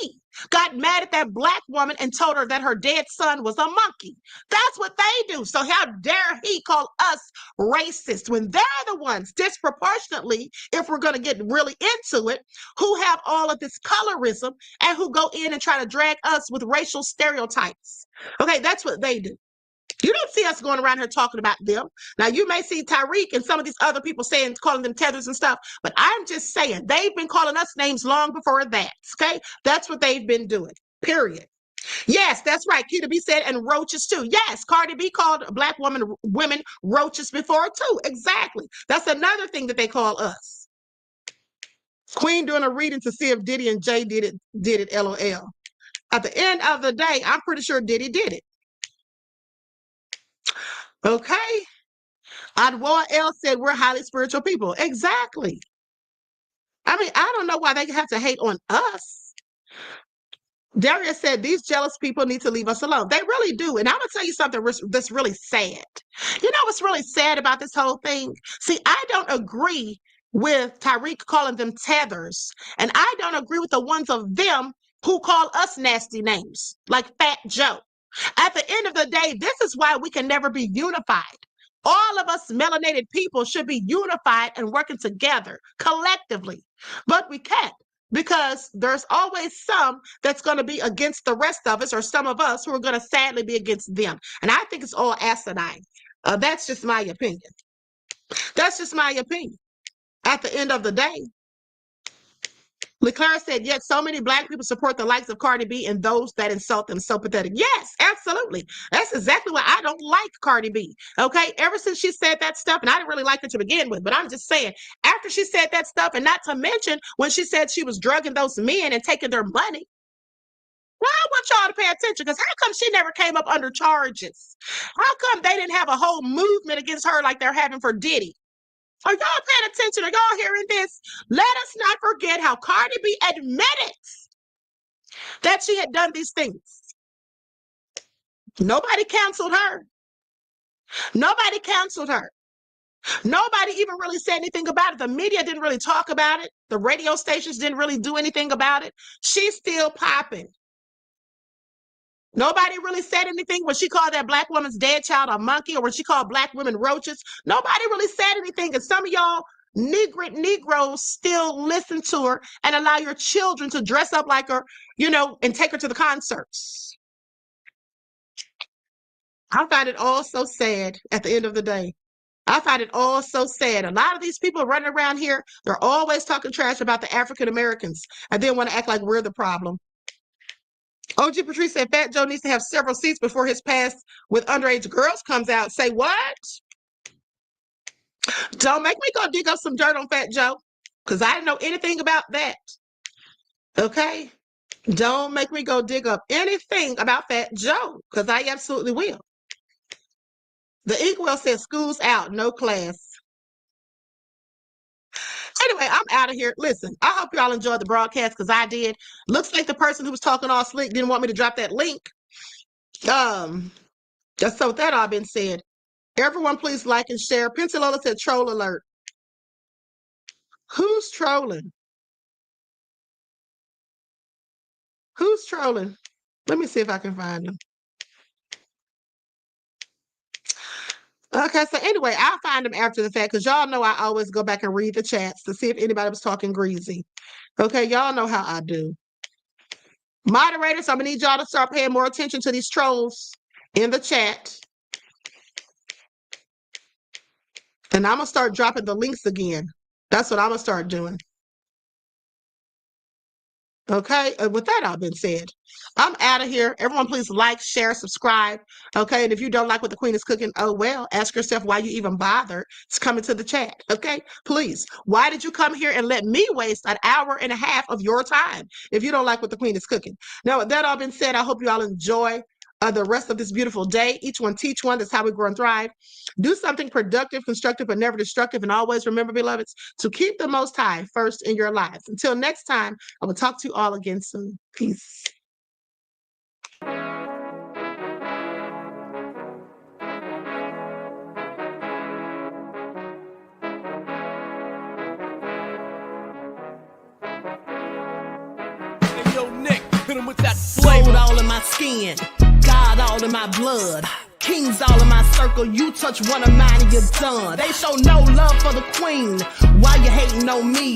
got mad at that Black woman and told her that her dead son was a monkey. That's what they do. So how dare he call us racist when they're the ones disproportionately, if we're going to get really into it, who have all of this colorism and who go in and try to drag us with racial stereotypes. Okay, that's what they do. You don't see us going around here talking about them. Now, you may see Tyreek and some of these other people calling them tethers and stuff, but I'm just saying they've been calling us names long before that, okay? That's what they've been doing, period. Yes, that's right. Keita B said, and roaches too. Yes, Cardi B called Black women roaches before too. Exactly. That's another thing that they call us. Queen doing a reading to see if Diddy and Jay did it, LOL. At the end of the day, I'm pretty sure Diddy did it. Okay. Adwoa L said we're highly spiritual people. Exactly. I mean, I don't know why they have to hate on us. Daria said, these jealous people need to leave us alone. They really do. And I'm going to tell you something that's really sad. You know what's really sad about this whole thing? See, I don't agree with Tyreek calling them tethers. And I don't agree with the ones of them who call us nasty names, like Fat Joe. At the end of the day, this is why we can never be unified. All of us melanated people should be unified and working together collectively. But we can't. Because there's always some that's going to be against the rest of us, or some of us who are going to sadly be against them. And I think it's all asinine. That's just my opinion. That's just my opinion. At the end of the day, Leclerc said, yet so many Black people support the likes of Cardi B and those that insult them. So pathetic. Yes, absolutely. That's exactly why I don't like Cardi B. Okay, ever since she said that stuff, and I didn't really like her to begin with, but I'm just saying, after she said that stuff, and not to mention when she said she was drugging those men and taking their money, well, I want y'all to pay attention, because how come she never came up under charges? How come they didn't have a whole movement against her like they're having for Diddy? Are y'all paying attention? Are y'all hearing this? Let us not forget how Cardi B admitted that she had done these things. Nobody canceled her. Nobody canceled her. Nobody even really said anything about it. The media didn't really talk about it. The radio stations didn't really do anything about it. She's still popping. Nobody really said anything when she called that Black woman's dead child a monkey, or when she called Black women roaches. Nobody really said anything. And some of y'all Negroes still listen to her and allow your children to dress up like her, you know, and take her to the concerts. I find it all so sad at the end of the day. I find it all so sad. A lot of these people running around here, they're always talking trash about the African Americans and then want to act like we're the problem. OG Patrice said Fat Joe needs to have several seats before his past with underage girls comes out. Say what? Don't make me go dig up some dirt on Fat Joe, because I didn't know anything about that. Okay? Don't make me go dig up anything about Fat Joe, because I absolutely will. The Inkwell says school's out, no class. Anyway, I'm out of here. Listen, I hope y'all enjoyed the broadcast, because I did. Looks like the person who was talking all slick didn't want me to drop that link. Just so with that all been said, everyone please like and share. Pensacola said troll alert. Who's trolling? Who's trolling? Let me see if I can find them. Okay, so anyway, I'll find them after the fact, because y'all know I always go back and read the chats to see if anybody was talking greasy. Okay, y'all know how I do. Moderators, I'm going to need y'all to start paying more attention to these trolls in the chat. And I'm going to start dropping the links again. That's what I'm going to start doing. Okay, with that all been said, I'm out of here. Everyone please like, share, subscribe. Okay, and if you don't like what the queen is cooking, oh well, ask yourself why you even bother coming to the chat. Okay, please, why did you come here and let me waste an hour and a half of your time if you don't like what the queen is cooking? Now, with that all been said, I hope you all enjoy the rest of this beautiful day. Each one teach one. That's how we grow and thrive. Do something productive, constructive, but never destructive. And always remember, beloveds, to keep the Most High first in your lives. Until next time, I will talk to you all again soon. Peace. Hit him with that flavor. All in my skin, God all in my blood. Kings all in my circle, you touch one of mine and you're done. They show no love for the queen, why you hating on me?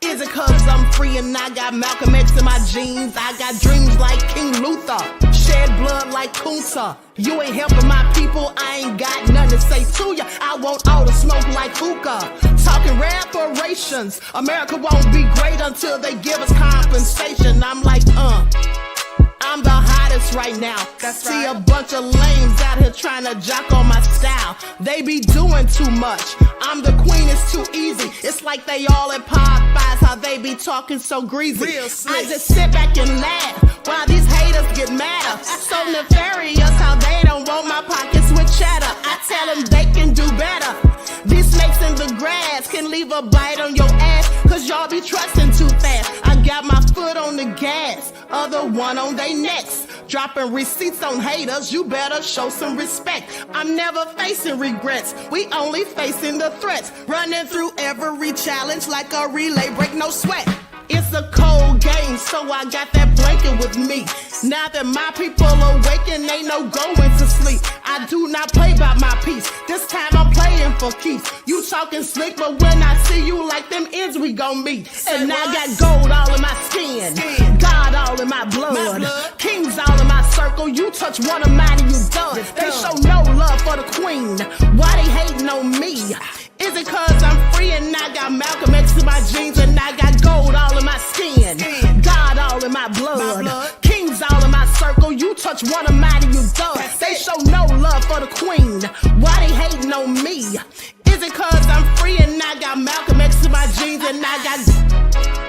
Is it cause I'm free and I got Malcolm X in my jeans? I got dreams like King Luther, shed blood like Kunta. You ain't helping my people, I ain't got nothing to say to ya. I want all the smoke like hookah. Talking reparations, America won't be great until they give us compensation. I'm like, I'm the hottest right now. That's See right. A bunch of lames out here trying to jock on my style. They be doing too much. I'm the queen, it's too easy. It's like they all at Popeyes, how they be talking so greasy. I just sit back and laugh while these haters get madder. So nefarious how they don't want my pockets with cheddar. I tell them they can do better. These snakes in the grass can leave a bite on your ass, cause y'all be trusting too fast. I got my foot on the gas, other one on their necks. Dropping receipts on haters, you better show some respect. I'm never facing regrets, we only facing the threats. Running through every challenge like a relay, break no sweat. It's a cold game, so I got that blanket with me. Now that my people awaken, ain't no going to sleep. I do not play by my piece, this time I'm playing for keeps. You talking slick, but when I see you like them ends, we gon' meet. And I got gold all in my skin, God all in my blood, kings all in my circle. You touch one of mine and you done. They show no love for the queen, why they hating on me? Is it cause I'm free and I got Malcolm X in my jeans and I got gold all in my skin, God all in my blood, kings all in my circle. You touch one of mine and you done. They show no love for the queen, why they hating on me? Is it cause I'm free and I got Malcolm X in my jeans and I got